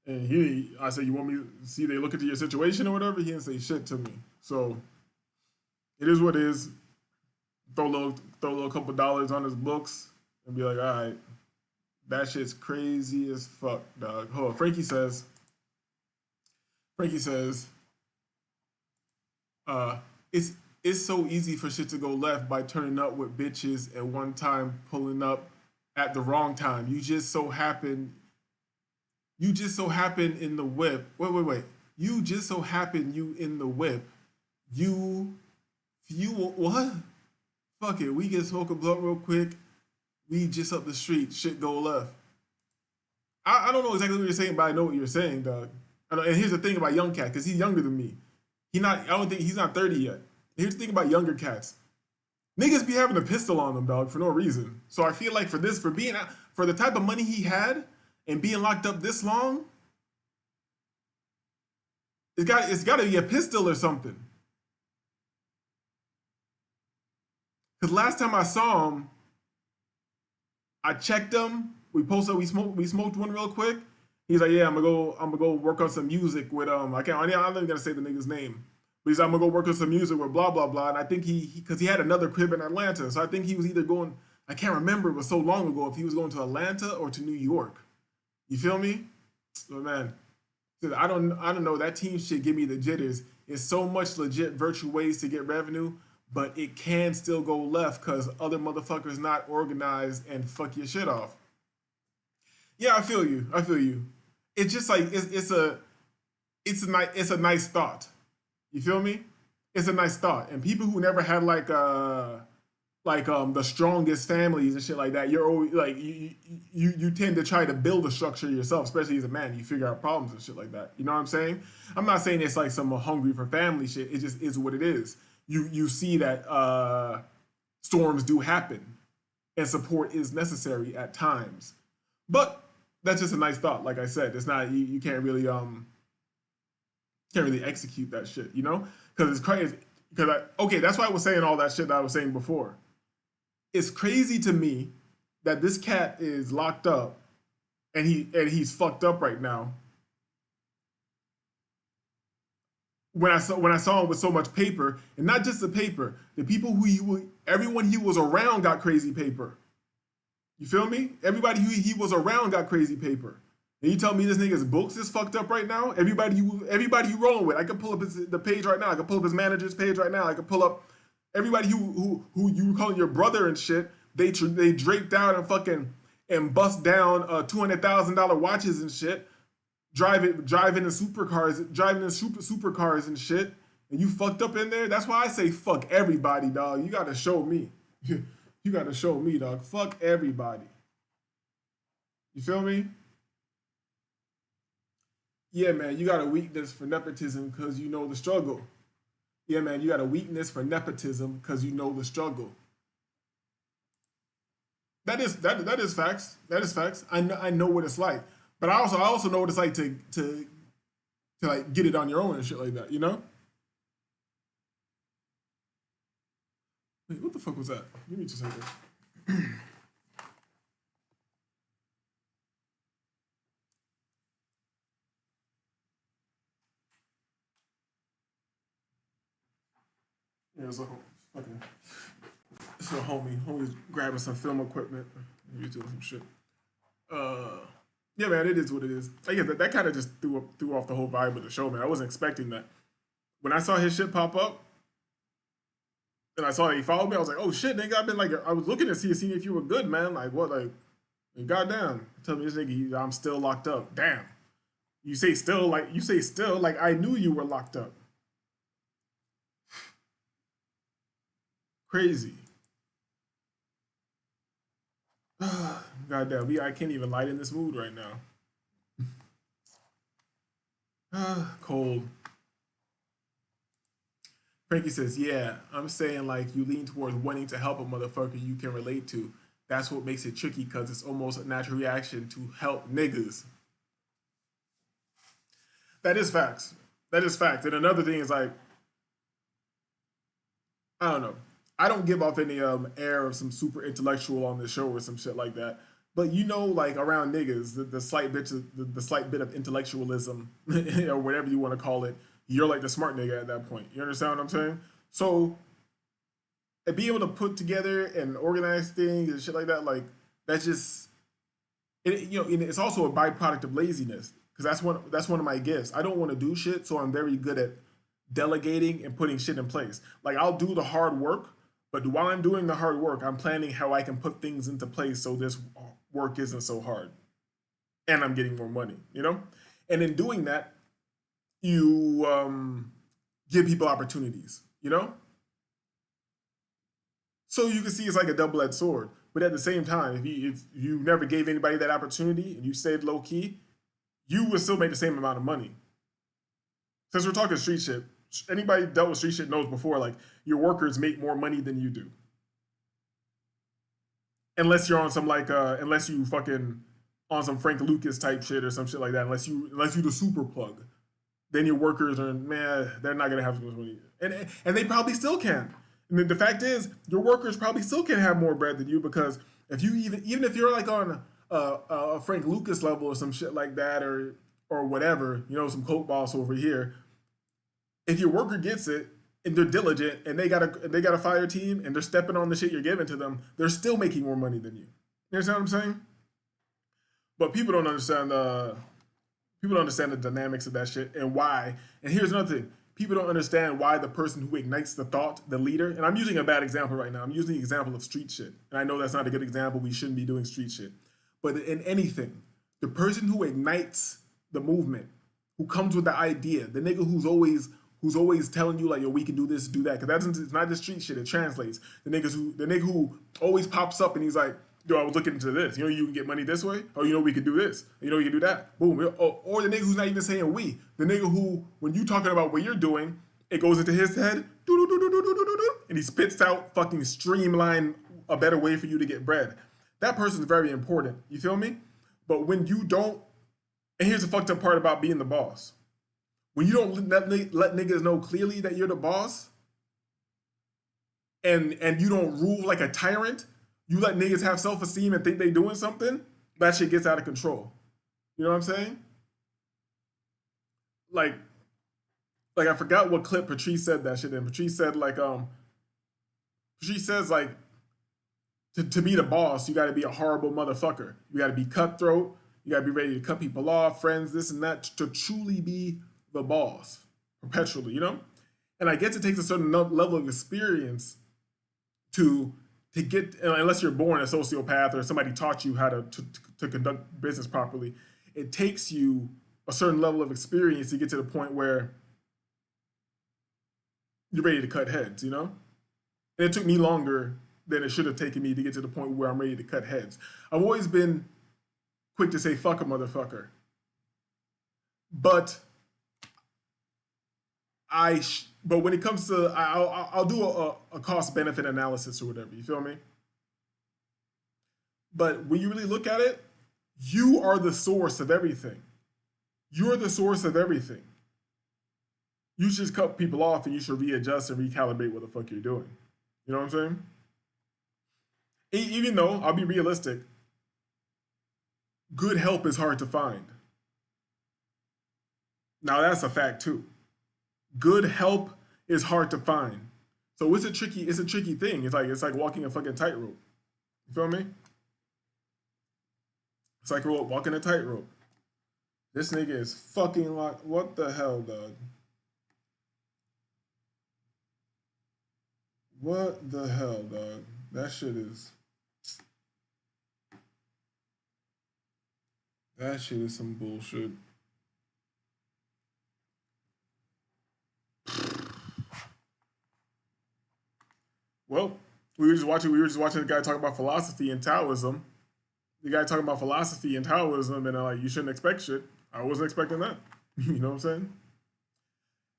And I said, you want me to see they look into your situation or whatever? He didn't say shit to me. So it is what it is. Throw a little couple dollars on his books and be like, all right, that shit's crazy as fuck, dog. Hold on. Frankie says, Frankie says, it's so easy for shit to go left by turning up with bitches at one time, pulling up at the wrong time. You just so happen in the whip. Wait. You just so happen you in the whip. You what? Fuck it. We get smoke a blunt real quick. We just up the street. Shit go left. I don't know exactly what you're saying, but I know what you're saying, dog. And here's the thing about young cat, because he's younger than me. I don't think he's not 30 yet. Here's the thing about younger cats. Niggas be having a pistol on them, dog, for no reason. So I feel like for the type of money he had and being locked up this long, it's got to be a pistol or something. Because last time I saw him, I checked him. We smoked one real quick. He's like, yeah, I'm gonna go work on some music with I'm not even gonna say the nigga's name. But he's like, I'm gonna go work on some music with blah blah blah. And I think because he had another crib in Atlanta, so I think he was either going. I can't remember. It was so long ago if he was going to Atlanta or to New York. You feel me? So man, I don't know. That team shit give me the jitters. It's so much legit virtual ways to get revenue, but it can still go left because other motherfuckers not organized and fuck your shit off. Yeah, I feel you. It's just like it's a nice thought. You feel me? It's a nice thought. And people who never had the strongest families and shit like that, you're always like you tend to try to build a structure yourself, especially as a man. You figure out problems and shit like that. You know what I'm saying? I'm not saying it's like some hungry for family shit. It just is what it is. You see that storms do happen and support is necessary at times. But that's just a nice thought. Like I said, it's not you can't really execute that shit, you know? Because it's crazy. That's why I was saying all that shit that I was saying before. It's crazy to me that this cat is locked up and he's fucked up right now. When I saw him with so much paper, and not just the paper, the people everyone he was around got crazy paper. You feel me? Everybody who he was around got crazy paper. And you tell me this nigga's books is fucked up right now? Everybody you rolling with, I can pull up the page right now. I can pull up his manager's page right now. I can pull up everybody who you calling your brother and shit. They draped out and fucking and bust down $200,000 watches and shit. Driving in supercars and shit. And you fucked up in there. That's why I say fuck everybody, dog. You gotta show me. You gotta show me, dog. Fuck everybody. You feel me? Yeah, man, you got a weakness for nepotism because you know the struggle. Yeah, man, you got a weakness for nepotism because you know the struggle. That is facts. That is facts. I know what it's like. But I also know what it's like to like get it on your own and shit like that, you know? Wait, what the fuck was that? Give me just a second. Yeah, it's a homie's grabbing some film equipment. He's doing some shit. Yeah, man, it is what it is. I guess that kind of just threw off the whole vibe of the show, man. I wasn't expecting that. When I saw his shit pop up, and I saw that he followed me, I was like, oh shit, nigga, I was looking to see if you were good, man. Like, what, like, goddamn. Tell me this nigga, I'm still locked up. Damn. You say still, like I knew you were locked up. Crazy. Goddamn, I can't even light in this mood right now. Cold. Frankie says, yeah, I'm saying like you lean towards wanting to help a motherfucker you can relate to. That's what makes it tricky because it's almost a natural reaction to help niggas. That is facts. That is fact. And another thing is like, I don't know. I don't give off any air of some super intellectual on this show or some shit like that. But you know, like around niggas, the slight bit of intellectualism or whatever you want to call it, you're like the smart nigga at that point. You understand what I'm saying? So, and being able to put together and organize things and shit like that, like that's just, it's also a byproduct of laziness. because that's one of my gifts. I don't want to do shit, so I'm very good at delegating and putting shit in place. Like I'll do the hard work, but while I'm doing the hard work, I'm planning how I can put things into place so this work isn't so hard, and I'm getting more money. You know, and in doing that, you give people opportunities. You know, so you can see it's like a double-edged sword. But at the same time, if you never gave anybody that opportunity and you stayed low key, you would still make the same amount of money. Since we're talking street shit, anybody dealt with street shit knows before, like, your workers make more money than you do. Unless you're on some like unless you fucking on some Frank Lucas type shit or some shit like that. Unless you the super plug, then your workers are they're not gonna have as much money, and they probably still can. And the fact is, your workers probably still can have more bread than you, because if you even if you're like on a Frank Lucas level or some shit like that, or whatever, you know, some coke boss over here, if your worker gets it and they're diligent and they got a fire team and they're stepping on the shit you're giving to them, they're still making more money than you. You understand what I'm saying? But people don't understand the dynamics of that shit and why. And here's another thing. People don't understand why the person who ignites the thought, the leader, and I'm using a bad example right now. I'm using the example of street shit. And I know that's not a good example. We shouldn't be doing street shit. But in anything, the person who ignites the movement, who comes with the idea, the nigga who's always telling you like, yo, we can do this, do that. Because it's not just street shit, it translates. The nigga who always pops up and he's like, yo, I was looking into this. You know, you can get money this way. Oh, you know, we can do this. You know, we can do that. Boom. Or the nigga who's not even saying we. The nigga who, when you talking about what you're doing, it goes into his head, and he spits out fucking streamline a better way for you to get bread. That person's very important. You feel me? But when you don't, and here's the fucked up part about being the boss. When you don't let niggas know clearly that you're the boss, and you don't rule like a tyrant, you let niggas have self-esteem and think they doing something, that shit gets out of control. You know what I'm saying? Like I forgot what clip Patrice said that shit in. Patrice said like, Patrice says like, to be the boss, you gotta be a horrible motherfucker. You gotta be cutthroat. You gotta be ready to cut people off, friends, this and that, to truly be the boss perpetually, you know? And I guess it takes a certain level of experience to get, unless you're born a sociopath or somebody taught you how to conduct business properly, it takes you a certain level of experience to get to the point where you're ready to cut heads, you know? And it took me longer than it should have taken me to get to the point where I'm ready to cut heads. I've always been quick to say, fuck a motherfucker. But but when it comes to, I'll do a cost-benefit analysis or whatever, you feel me? But when you really look at it, you are the source of everything. You're the source of everything. You should just cut people off and you should readjust and recalibrate what the fuck you're doing. You know what I'm saying? Even though, I'll be realistic, good help is hard to find. Now that's a fact too. Good help is hard to find. So it's a tricky thing. It's like walking a fucking tightrope. You feel me? It's like walking a tightrope. This nigga is fucking like, what the hell, dog? What the hell, dog? That shit is some bullshit. Well, we were just watching the guy talk about philosophy and Taoism. The guy talking about philosophy and Taoism, and like, you shouldn't expect shit. I wasn't expecting that. You know what I'm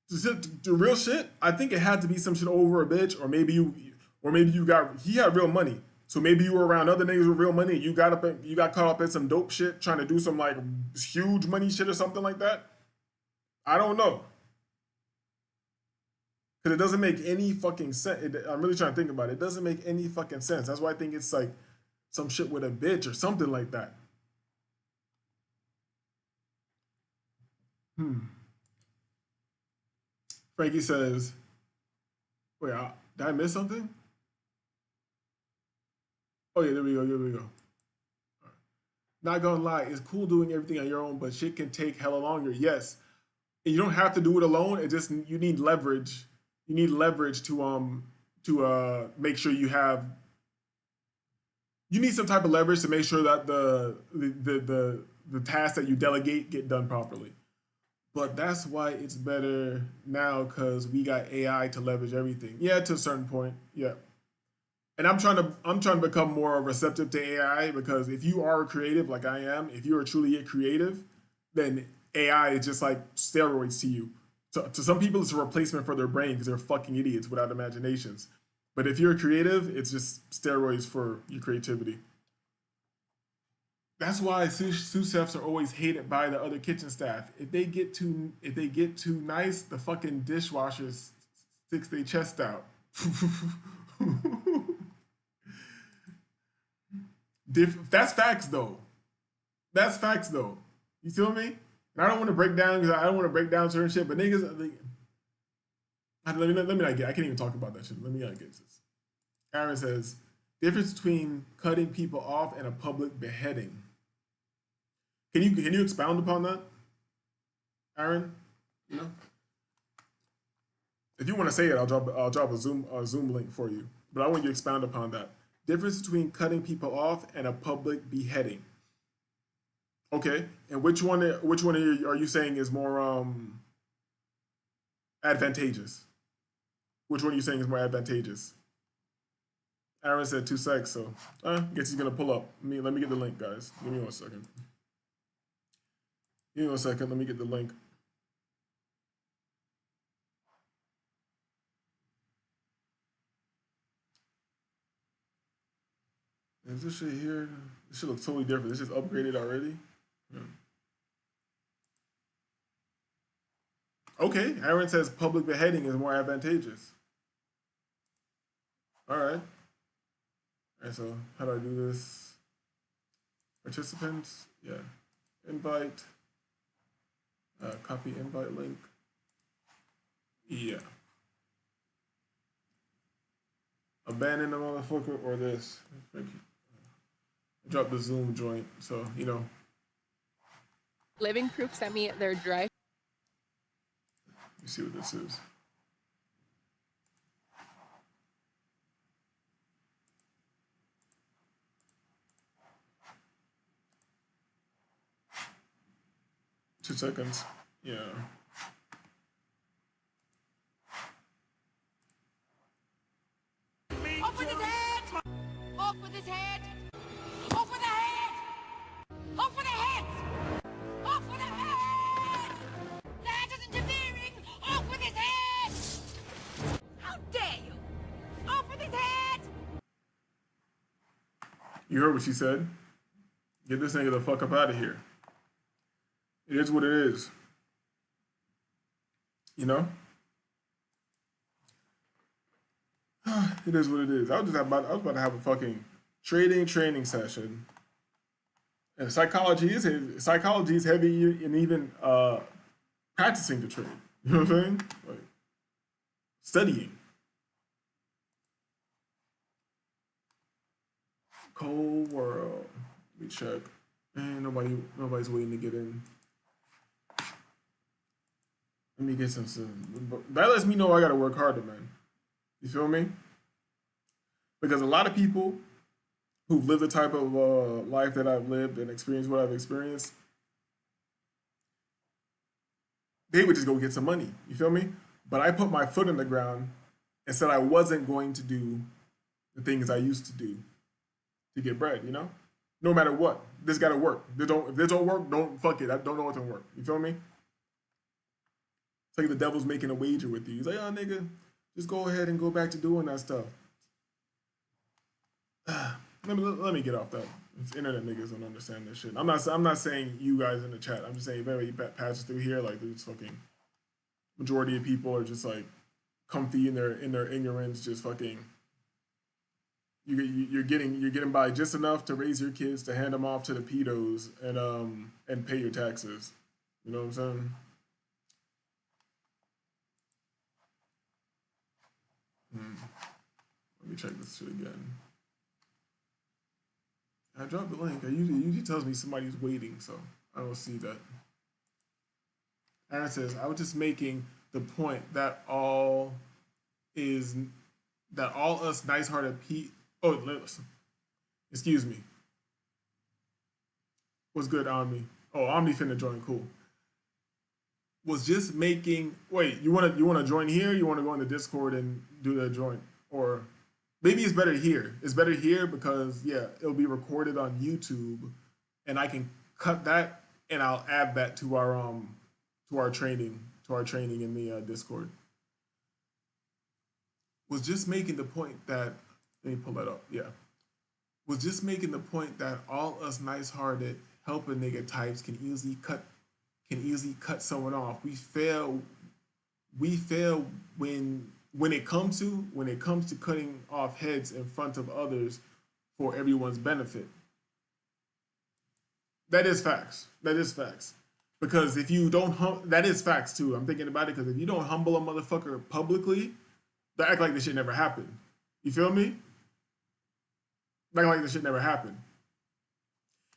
saying? The real shit, I think it had to be some shit over a bitch, or maybe he had real money. So maybe you were around other niggas with real money, and you got caught up in some dope shit, trying to do some like huge money shit or something like that. I don't know. Because it doesn't make any fucking sense. I'm really trying to think about it. It doesn't make any fucking sense. That's why I think it's like some shit with a bitch or something like that. Frankie says, wait, did I miss something? Oh yeah, there we go. Not gonna lie, it's cool doing everything on your own, but shit can take hella longer. Yes, and you don't have to do it alone. It just you need leverage. You need leverage to make sure you have. You need some type of leverage to make sure that the tasks that you delegate get done properly. But that's why it's better now because we got AI to leverage everything. Yeah, to a certain point. Yeah. And I'm trying to become more receptive to AI because if you are creative like I am, if you are truly a creative, then AI is just like steroids to you. To some people, it's a replacement for their brain because they're fucking idiots without imaginations. But if you're creative, it's just steroids for your creativity. That's why sous chefs are always hated by the other kitchen staff. If they get too nice, the fucking dishwashers sticks their chest out. That's facts though. That's facts though. You feel me? And I don't want to break down because I don't want to break down certain shit, but niggas, let me not get. I can't even talk about that shit. Let me not get this. Aaron says, difference between cutting people off and a public beheading. Can you expound upon that, Aaron? You know, if you want to say it, I'll drop a Zoom link for you. But I want you to expound upon that. Difference between cutting people off and a public beheading. Okay, and which one are you saying is more advantageous? Which one are you saying is more advantageous? Aaron said 2 secs, so I guess he's gonna pull up. Let me get the link, guys. Give me 1 second. Give me 1 second. Let me get the link. Is this shit here? This shit looks totally different. This is upgraded already. Yeah. Okay, Aaron says public beheading is more advantageous. All right. All right, so how do I do this? Participants, yeah. Invite, copy invite link. Yeah. Abandon the motherfucker or this. Thank you. Drop the Zoom joint, so you know. Living Proof sent me their drive. Let me see what this is. Two seconds. Yeah. Off with his head! Off with his head! Off with the head! Off with the head! Off with the head! The head is interfering! Off with his head! How dare you! Off with his head! You heard what she said? Get this nigga the fuck up out of here. It is what it is. You know? It is what it is. I was about to have a fucking training session. And psychology is heavy in even practicing the trade. You know what I'm saying? Like studying. Cold world. Let me check. Man, nobody's waiting to get in. Let me get some. That lets me know I gotta work harder, man. You feel me? Because a lot of people who've lived the type of life that I've lived and experienced what I've experienced, they would just go get some money. You feel me? But I put my foot in the ground and said I wasn't going to do the things I used to do to get bread, you know? No matter what. This gotta work. If this don't work, don't fuck it. I don't know what to work. You feel me? It's like the devil's making a wager with you. He's like, oh nigga, just go ahead and go back to doing that stuff. Let me get off that. It's internet niggas don't understand this shit. I'm not saying you guys in the chat. I'm just saying if anybody passes through here, like there's fucking majority of people are just like comfy in their ignorance, just fucking. You're getting by just enough to raise your kids to hand them off to the pedos and pay your taxes. You know what I'm saying? Let me check this shit again. I dropped the link. It usually tells me somebody's waiting, so I don't see that. Aaron says, I was just making the point that all us nice-hearted listen. Excuse me. What's good, Omni? Oh, Omni finna join. Cool. Was just making. Wait, you wanna join here? You wanna go in the Discord and do the join, or maybe it's better here. It's better here because yeah, it'll be recorded on YouTube, and I can cut that and I'll add that to our training in the Discord. Was just making the point that, let me pull that up. Yeah, was just making the point that all us nice-hearted helping nigga types can easily cut someone off. We fail when it comes to cutting off heads in front of others for everyone's benefit. That is facts. Because if you don't that is facts too. I'm thinking about it because if you don't humble a motherfucker publicly, they act like this shit never happened. You feel me? They act like this shit never happened.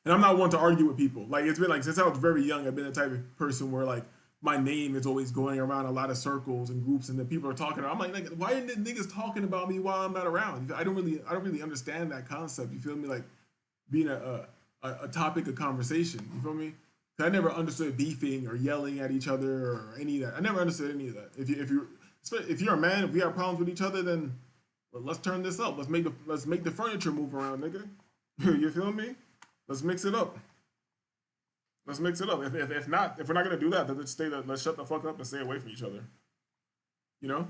And I'm not one to argue with people. Like, it's been like, since I was very young, I've been the type of person where like my name is always going around a lot of circles and groups, and then people are talking. I'm like, why are niggas talking about me while I'm not around? I don't really understand that concept. You feel me? Like being a topic of conversation. You feel me? I never understood beefing or yelling at each other or any of that. I never understood any of that. If you're a man, if we have problems with each other, then well, let's turn this up. Let's make the furniture move around, nigga. You feel me? Let's mix it up. Let's mix it up. If we're not gonna do that, then let's shut the fuck up and stay away from each other. You know?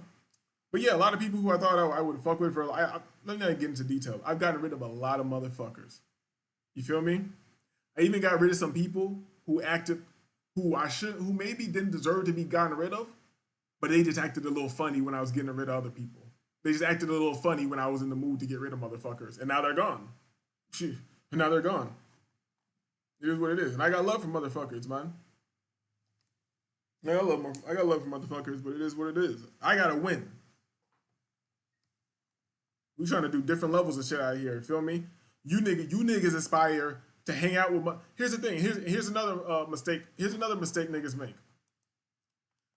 But yeah, a lot of people who I thought I would fuck with let me not get into detail. I've gotten rid of a lot of motherfuckers. You feel me? I even got rid of some people who maybe didn't deserve to be gotten rid of, but they just acted a little funny when I was getting rid of other people. They just acted a little funny when I was in the mood to get rid of motherfuckers, and now they're gone. And now they're gone. It is what it is, and I got love for motherfuckers, man. I got love for motherfuckers, but it is what it is. I gotta win. We trying to do different levels of shit out here. You feel me? You niggas aspire to hang out with. Here's the thing. Here's another mistake. Here's another mistake niggas make.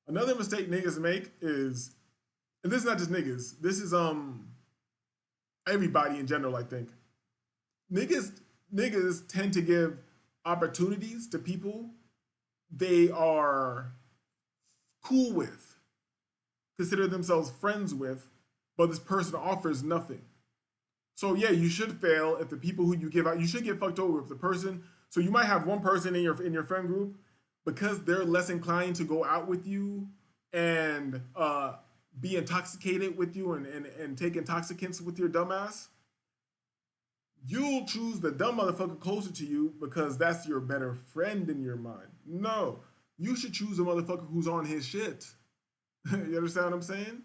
Another mistake niggas make is, and this is not just niggas. This is everybody in general. I think niggas tend to give opportunities to people they are cool with, consider themselves friends with, but this person offers nothing. So yeah, you should fail if the people who you give out, you should get fucked over if the person, so you might have one person in your friend group, because they're less inclined to go out with you and be intoxicated with you and take intoxicants with your dumbass. You'll choose the dumb motherfucker closer to you because that's your better friend in your mind. No, you should choose a motherfucker who's on his shit. You understand what I'm saying?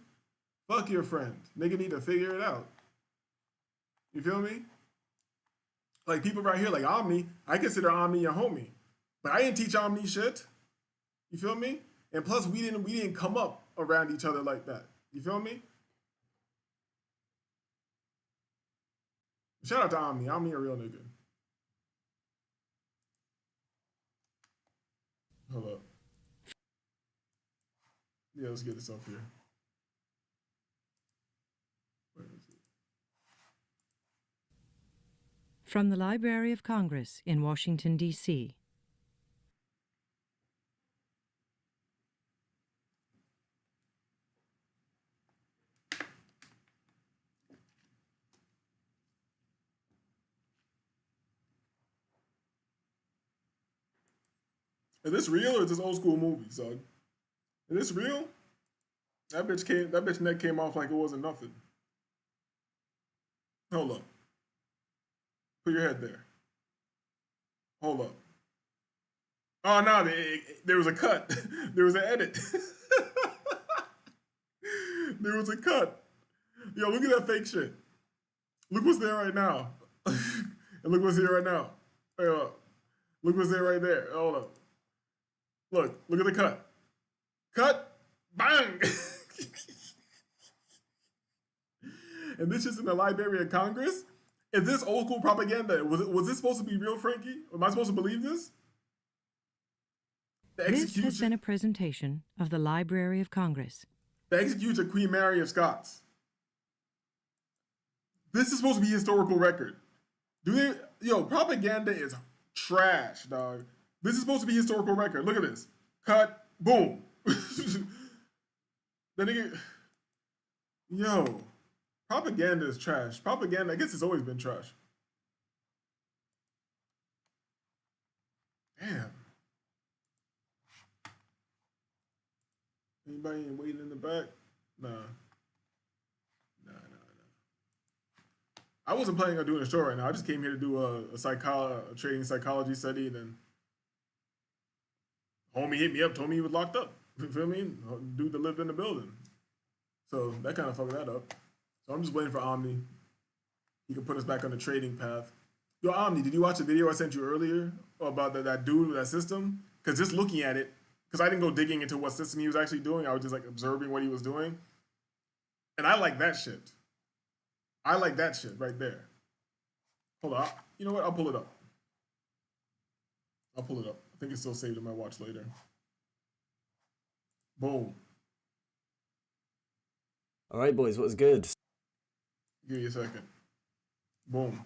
Fuck your friend. Nigga need to figure it out. You feel me? Like people right here, like Omni, I consider Omni a homie, but I didn't teach Omni shit. You feel me? And plus, we didn't come up around each other like that. You feel me? Shout out to Omni. Omni a real nigga. Hold up. Yeah, let's get this up here. Where is it? From the Library of Congress in Washington, D.C. Is this real or is this old school movie, son? Is this real? That bitch neck came off like it wasn't nothing. Hold up. Put your head there. Hold up. Oh no, there was a cut. There was an edit. There was a cut. Yo, look at that fake shit. Look what's there right now. And look what's here right now. Hey, look what's there right there. Hold up. Look at the cut. Cut, bang! And this is in the Library of Congress. Is this old school propaganda? Was this supposed to be real, Frankie? Am I supposed to believe this? The This has execution, been a presentation of the Library of Congress. the execution of Queen Mary of Scots. This is supposed to be historical record. Propaganda is trash, dog. This is supposed to be historical record. Look at this. Cut. Boom. The nigga. Yo. Propaganda is trash. Propaganda, I guess it's always been trash. Damn. Anybody waiting in the back? Nah. I wasn't planning on doing a show right now. I just came here to do a trading psychology study, and then homie hit me up, told me he was locked up. You feel me? Dude that lived in the building. So that kind of fucked that up. So I'm just waiting for Omni. He can put us back on the trading path. Yo, Omni, did you watch the video I sent you earlier about that dude with that system? Because just looking at it, because I didn't go digging into what system he was actually doing. I was just like observing what he was doing. And I like that shit. I like that shit right there. Hold on. You know what? I'll pull it up. I think it's still saved in my watch later. Boom. All right, boys, what's good? Give me a second. Boom.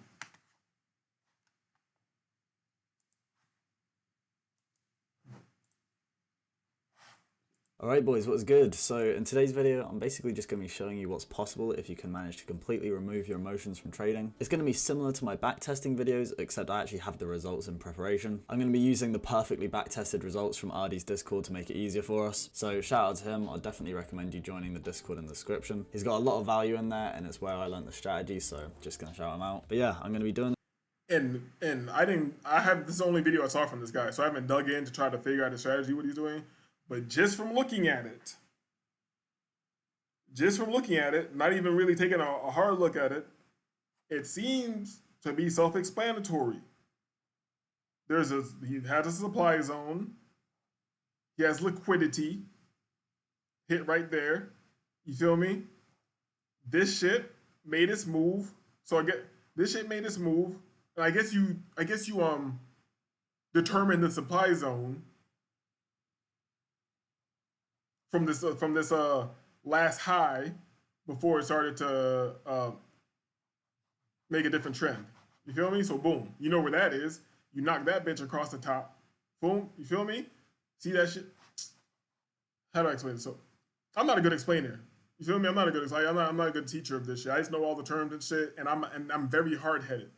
All right, boys, what's good? So in today's video, I'm basically just going to be showing you what's possible if you can manage to completely remove your emotions from trading. It's going to be similar to my backtesting videos, except I actually have the results in preparation. I'm going to be using the perfectly backtested results from Ardy's Discord to make it easier for us. So shout out to him. I'd definitely recommend you joining the Discord in the description. He's got a lot of value in there, and it's where I learned the strategy, so just going to shout him out. But yeah, I'm going to be doing And this is the only video I saw from this guy, so I haven't dug in to try to figure out the strategy, what he's doing. But just from looking at it, not even really taking a hard look at it, it seems to be self-explanatory. He has a supply zone. He has liquidity hit right there. You feel me? This shit made its move. This shit made its move. And I guess you determine the supply zone from this last high before it started to make a different trend. You feel me? So boom, you know where that is. You knock that bitch across the top. Boom, you feel me? See that shit? How do I explain it? So I'm not a good explainer. You feel me? I'm not a good teacher of this shit. I just know all the terms and shit, and I'm very hard-headed.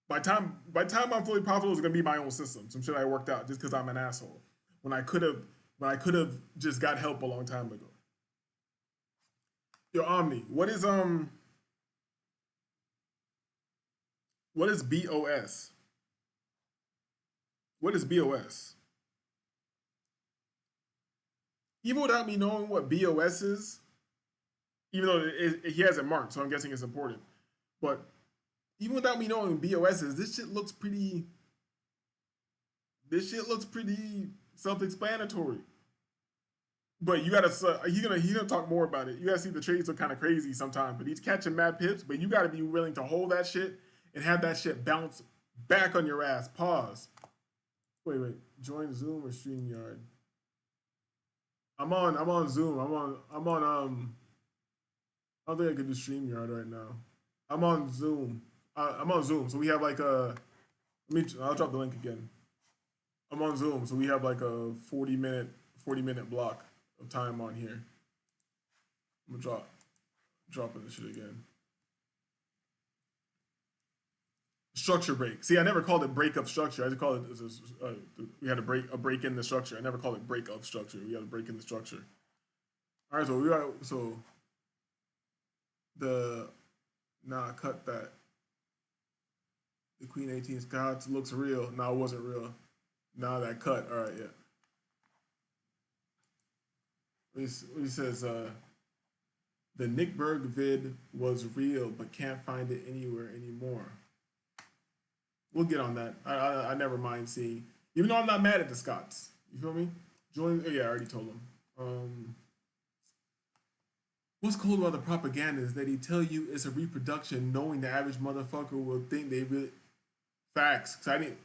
By time I'm fully profitable, it's gonna be my own system. Some shit I worked out just because I'm an asshole. When I could have just got help a long time ago. Yo, Omni, what is BOS? What is BOS? Even without me knowing what BOS is, even though he has it marked, so I'm guessing it's important. But even without me knowing BOS is, this shit looks pretty self-explanatory. But you gotta, he's gonna talk more about it. You gotta see the trades look kind of crazy sometimes, but he's catching mad pips. But you gotta be willing to hold that shit and have that shit bounce back on your ass. Pause. Wait. Join Zoom or StreamYard? I'm on Zoom. I'm on. I don't think I can do StreamYard right now. I'm on Zoom. I'm on Zoom. So we have like I'll drop the link again. I'm on Zoom, so we have like a 40 minute block of time on here. I'm gonna dropping this shit again. Structure break. See, I never called it break of structure. I just called it we had a break in the structure. I never called it break of structure. We had a break in the structure. All right, so cut that. The Queen 18 Scots looks real. No, it wasn't real. Nah, that cut. All right, yeah. He says, the Nick Berg vid was real, but can't find it anywhere anymore. We'll get on that. I never mind seeing, even though I'm not mad at the Scots. You feel me? Join. Oh yeah, I already told him. What's cool about the propaganda is that he tell you it's a reproduction, knowing the average motherfucker will think they really facts. Exciting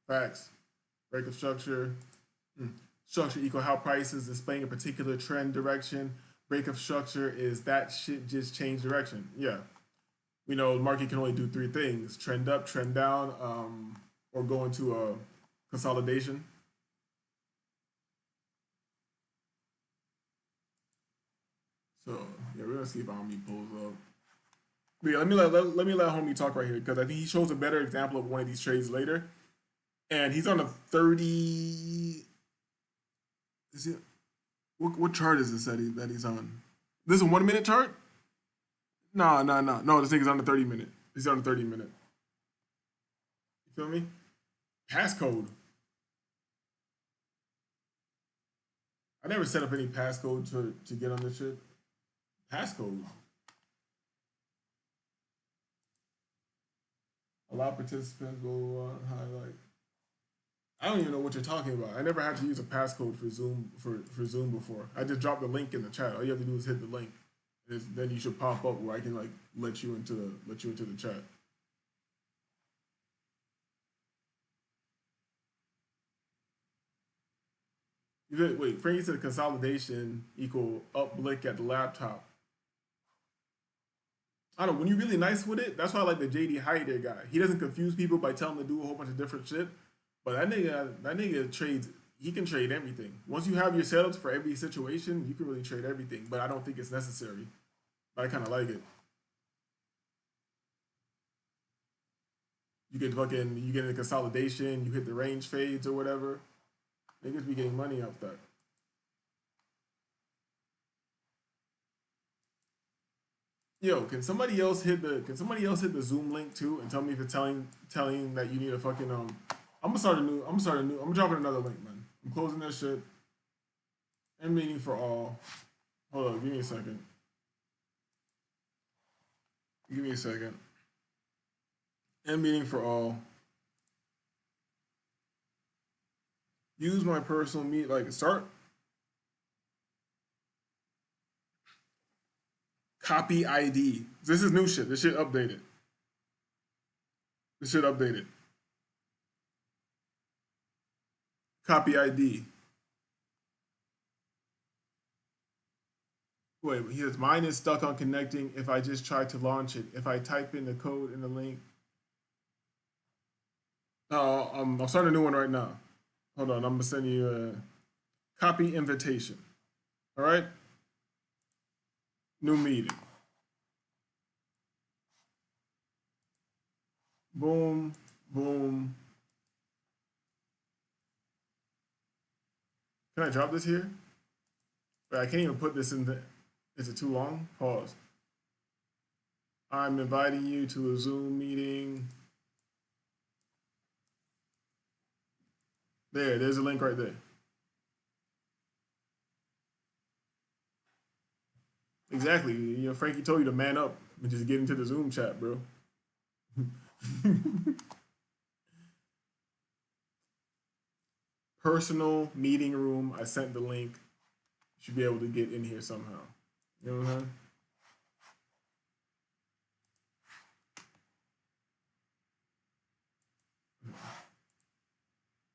facts. Break of structure. Structure equal how prices displaying a particular trend direction. Break of structure is that shit just changed direction. Yeah. We know the market can only do three things: trend up, trend down, or go into a consolidation. So yeah, we're gonna see if Omni pulls up. But yeah, let me let homie talk right here, because I think he shows a better example of one of these trades later. And he's on a 30. Is it what chart is this that he's on? This is a 1 minute chart? No. This nigga's on the 30 minute. He's on the 30 minute. You feel me? Passcode. I never set up any passcode to get on this shit. Passcode. Allow participants go highlight. I don't even know what you're talking about. I never had to use a passcode for Zoom for Zoom before. I just dropped the link in the chat. All you have to do is hit the link. Then you should pop up where I can like let you into the chat. Wait, Frankie said consolidation equal up blick at the laptop. I don't know, when you're really nice with it, that's why I like the JD Hyder guy. He doesn't confuse people by telling them to do a whole bunch of different shit. But that nigga trades, he can trade everything. Once you have your setups for every situation, you can really trade everything. But I don't think it's necessary. But I kind of like it. You get into consolidation, you hit the range fades or whatever. Niggas be getting money off that. Yo, can somebody else hit the Zoom link too and tell me if it's telling that you need a fucking I'm dropping another link, man. I'm closing that shit. End meeting for all. Hold on, give me a second. End meeting for all. Use my personal start. Copy ID. This is new shit. This shit updated. Copy ID. Wait, he says mine is stuck on connecting if I just try to launch it. If I type in the code in the link. I'm starting a new one right now. Hold on, I'm gonna send you a copy invitation. All right? New meeting. Boom, boom. Can I drop this here? But I can't even put this in the, is it too long? Pause. I'm inviting you to a Zoom meeting. There's a link right there. Exactly. You know, Frankie told you to man up and just get into the Zoom chat, bro. Personal meeting room. I sent the link. You should be able to get in here somehow. You know what I'm saying?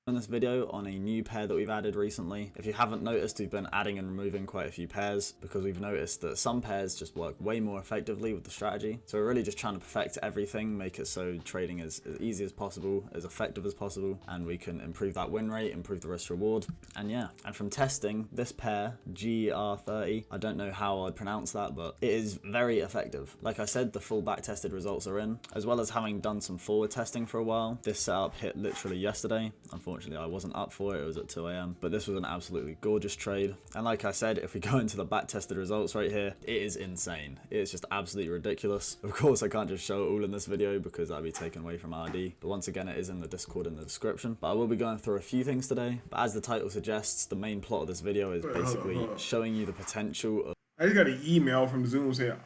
In this video on a new pair that we've added recently. If you haven't noticed, we've been adding and removing quite a few pairs because we've noticed that some pairs just work way more effectively with the strategy. So we're really just trying to perfect everything, make it so trading is as easy as possible, as effective as possible, and we can improve that win rate, improve the risk reward. And yeah, and from testing, this pair, GR30, I don't know how I'd pronounce that, but it is very effective. Like I said, the full back tested results are in, as well as having done some forward testing for a while. This setup hit literally yesterday. Unfortunately, I wasn't up for it, it was at 2 AM, but this was an absolutely gorgeous trade. And like I said, if we go into the back tested results right here, it is insane. It's just absolutely ridiculous. Of course, I can't just show it all in this video because that'd be taken away from RD, but once again, it is in the Discord in the description. But I will be going through a few things today, but as the title suggests, the main plot of this video is basically showing you the potential of... I just got an email from Zoom saying,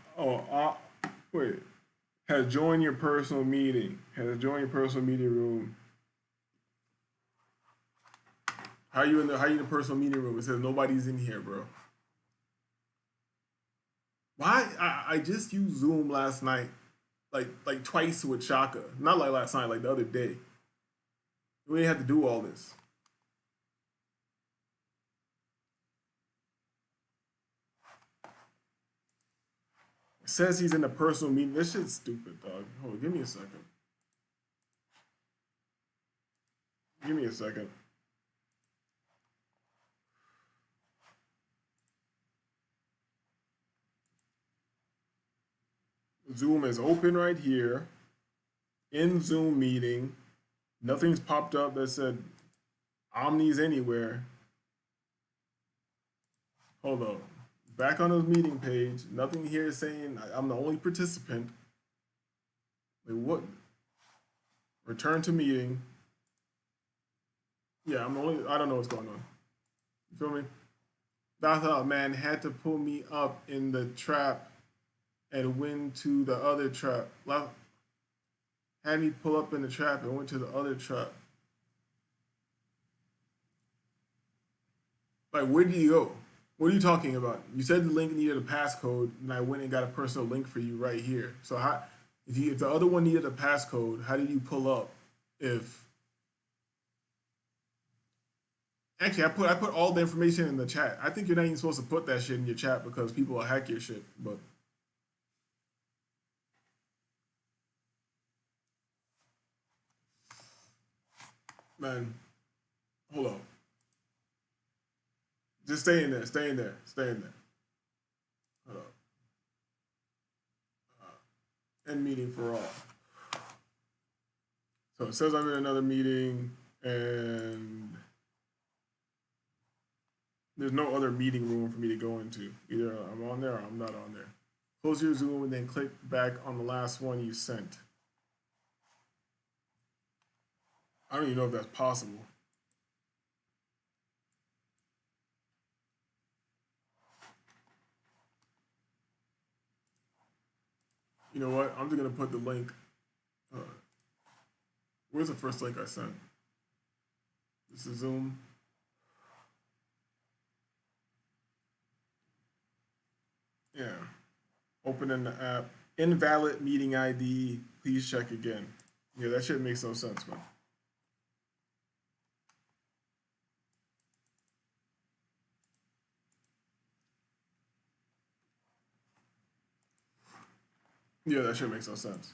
wait, has joined your personal meeting, has joined your personal meeting room. How you in the personal meeting room? It says nobody's in here, bro. Why? I just used Zoom last night, like twice with Shaka. Not like last night, like the other day. We didn't have to do all this. It says he's in a personal meeting. This shit's stupid, dog. Hold on, give me a second. Give me a second. Zoom is open right here. In Zoom meeting. Nothing's popped up that said Omni's anywhere. Hold on. Back on his meeting page. Nothing here saying I'm the only participant. Like what? Return to meeting. Yeah, I'm the only. I don't know what's going on. You feel me? That thought man had to pull me up in the trap and went to the other trap. Had me pull up in the trap and went to the other trap. Like, where did you go? What are you talking about? You said the link needed a passcode, and I went and got a personal link for you right here. So how, if the other one needed a passcode, how did you pull up? If actually, I put all the information in the chat. I think you're not even supposed to put that shit in your chat because people will hack your shit. But man, hold on. Just stay in there. Stay in there. Stay in there. Hold on. End meeting for all. So it says I'm in another meeting and there's no other meeting room for me to go into. Either I'm on there or I'm not on there. Close your Zoom and then click back on the last one you sent. I don't even know if that's possible. You know what? I'm just gonna put the link. Where's the first link I sent? This is Zoom. Yeah. Open in the app. Invalid meeting ID. Please check again. Yeah, that shit makes no sense, man. Yeah, that shit makes no sense.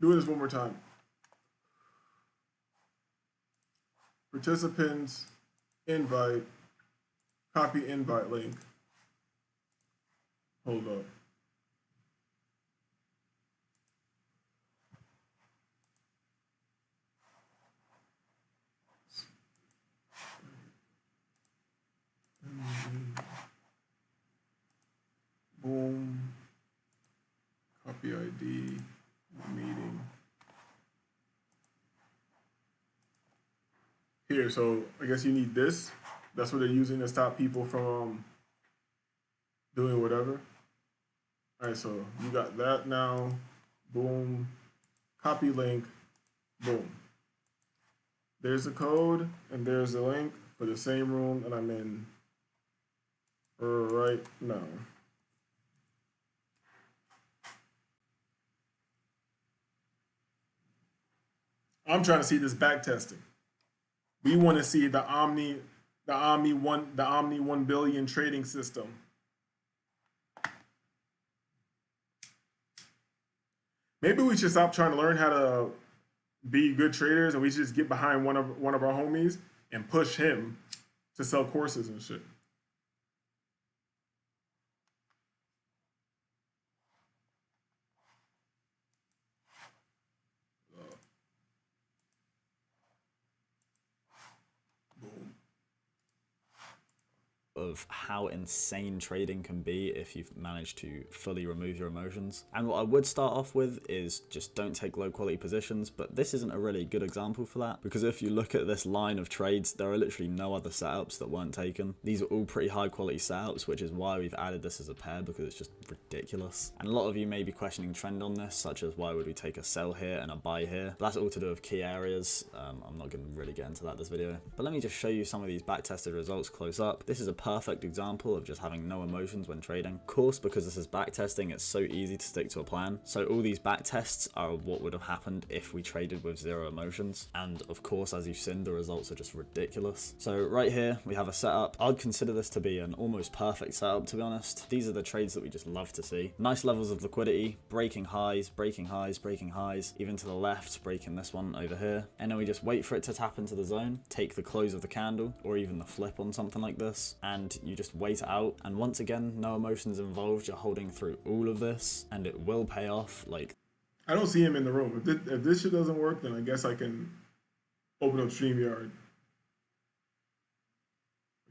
Do this one more time. Participants, invite, copy invite link. Hold up. Boom. Copy ID. Meeting. Here, so I guess you need this. That's what they're using to stop people from doing whatever. All right, so you got that now. Boom. Copy link. Boom. There's the code and there's the link for the same room that I'm in right now. I'm trying to see this back testing. We want to see the Omni 1 billion trading system. Maybe we should stop trying to learn how to be good traders and we should just get behind one of our homies and push him to sell courses and shit. Of how insane trading can be if you've managed to fully remove your emotions. And what I would start off with is just don't take low quality positions, but this isn't a really good example for that, because if you look at this line of trades, there are literally no other setups that weren't taken. These are all pretty high quality setups, which is why we've added this as a pair, because it's just ridiculous. And a lot of you may be questioning trend on this, such as why would we take a sell here and a buy here? But that's all to do with key areas. I'm not going to really get into that this video, but let me just show you some of these back tested results close up. This is a perfect perfect example of just having no emotions when trading. Of course, because this is backtesting, it's so easy to stick to a plan. So all these backtests are what would have happened if we traded with zero emotions. And of course, as you've seen, the results are just ridiculous. So right here, we have a setup. I'd consider this to be an almost perfect setup, to be honest. These are the trades that we just love to see. Nice levels of liquidity, breaking highs, breaking highs, breaking highs, even to the left, breaking this one over here. And then we just wait for it to tap into the zone, take the close of the candle, or even the flip on something like this, and you just wait it out. And once again, no emotions involved. You're holding through all of this, and it will pay off. Like, I don't see him in the room. If this shit doesn't work, then I guess I can open up StreamYard.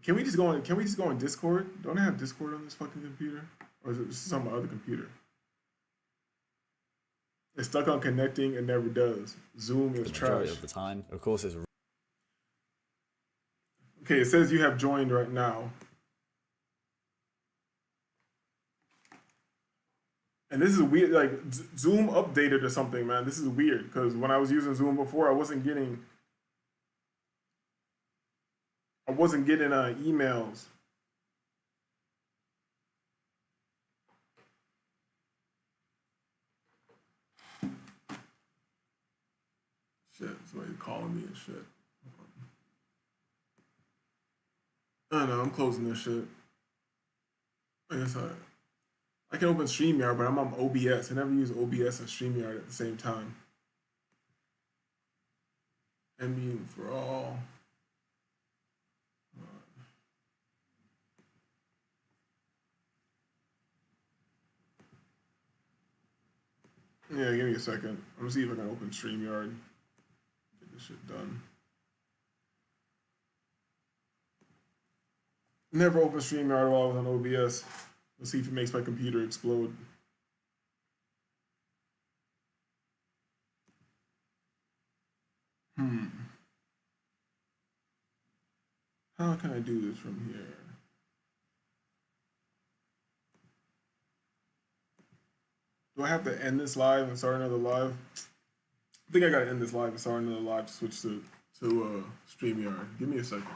Can we just go on Discord? Don't I have Discord on this fucking computer? Or is it just on my other computer? It's stuck on connecting and never does. Zoom is trash. Majority of the time. Of course, it's... Okay, it says you have joined right now. And this is weird, like Zoom updated or something, man. This is weird because when I was using Zoom before, I wasn't getting emails. Shit, somebody calling me and shit. I don't know, I'm closing this shit. I guess I can open StreamYard, but I'm on OBS. I never use OBS and StreamYard at the same time. Ambient for all. Yeah, give me a second. I'm gonna see if I can open StreamYard. Get this shit done. Never opened StreamYard while I was on OBS. Let's see if it makes my computer explode. How can I do this from here? Do I have to end this live and start another live? I think I gotta end this live and start another live to switch to StreamYard. Give me a second.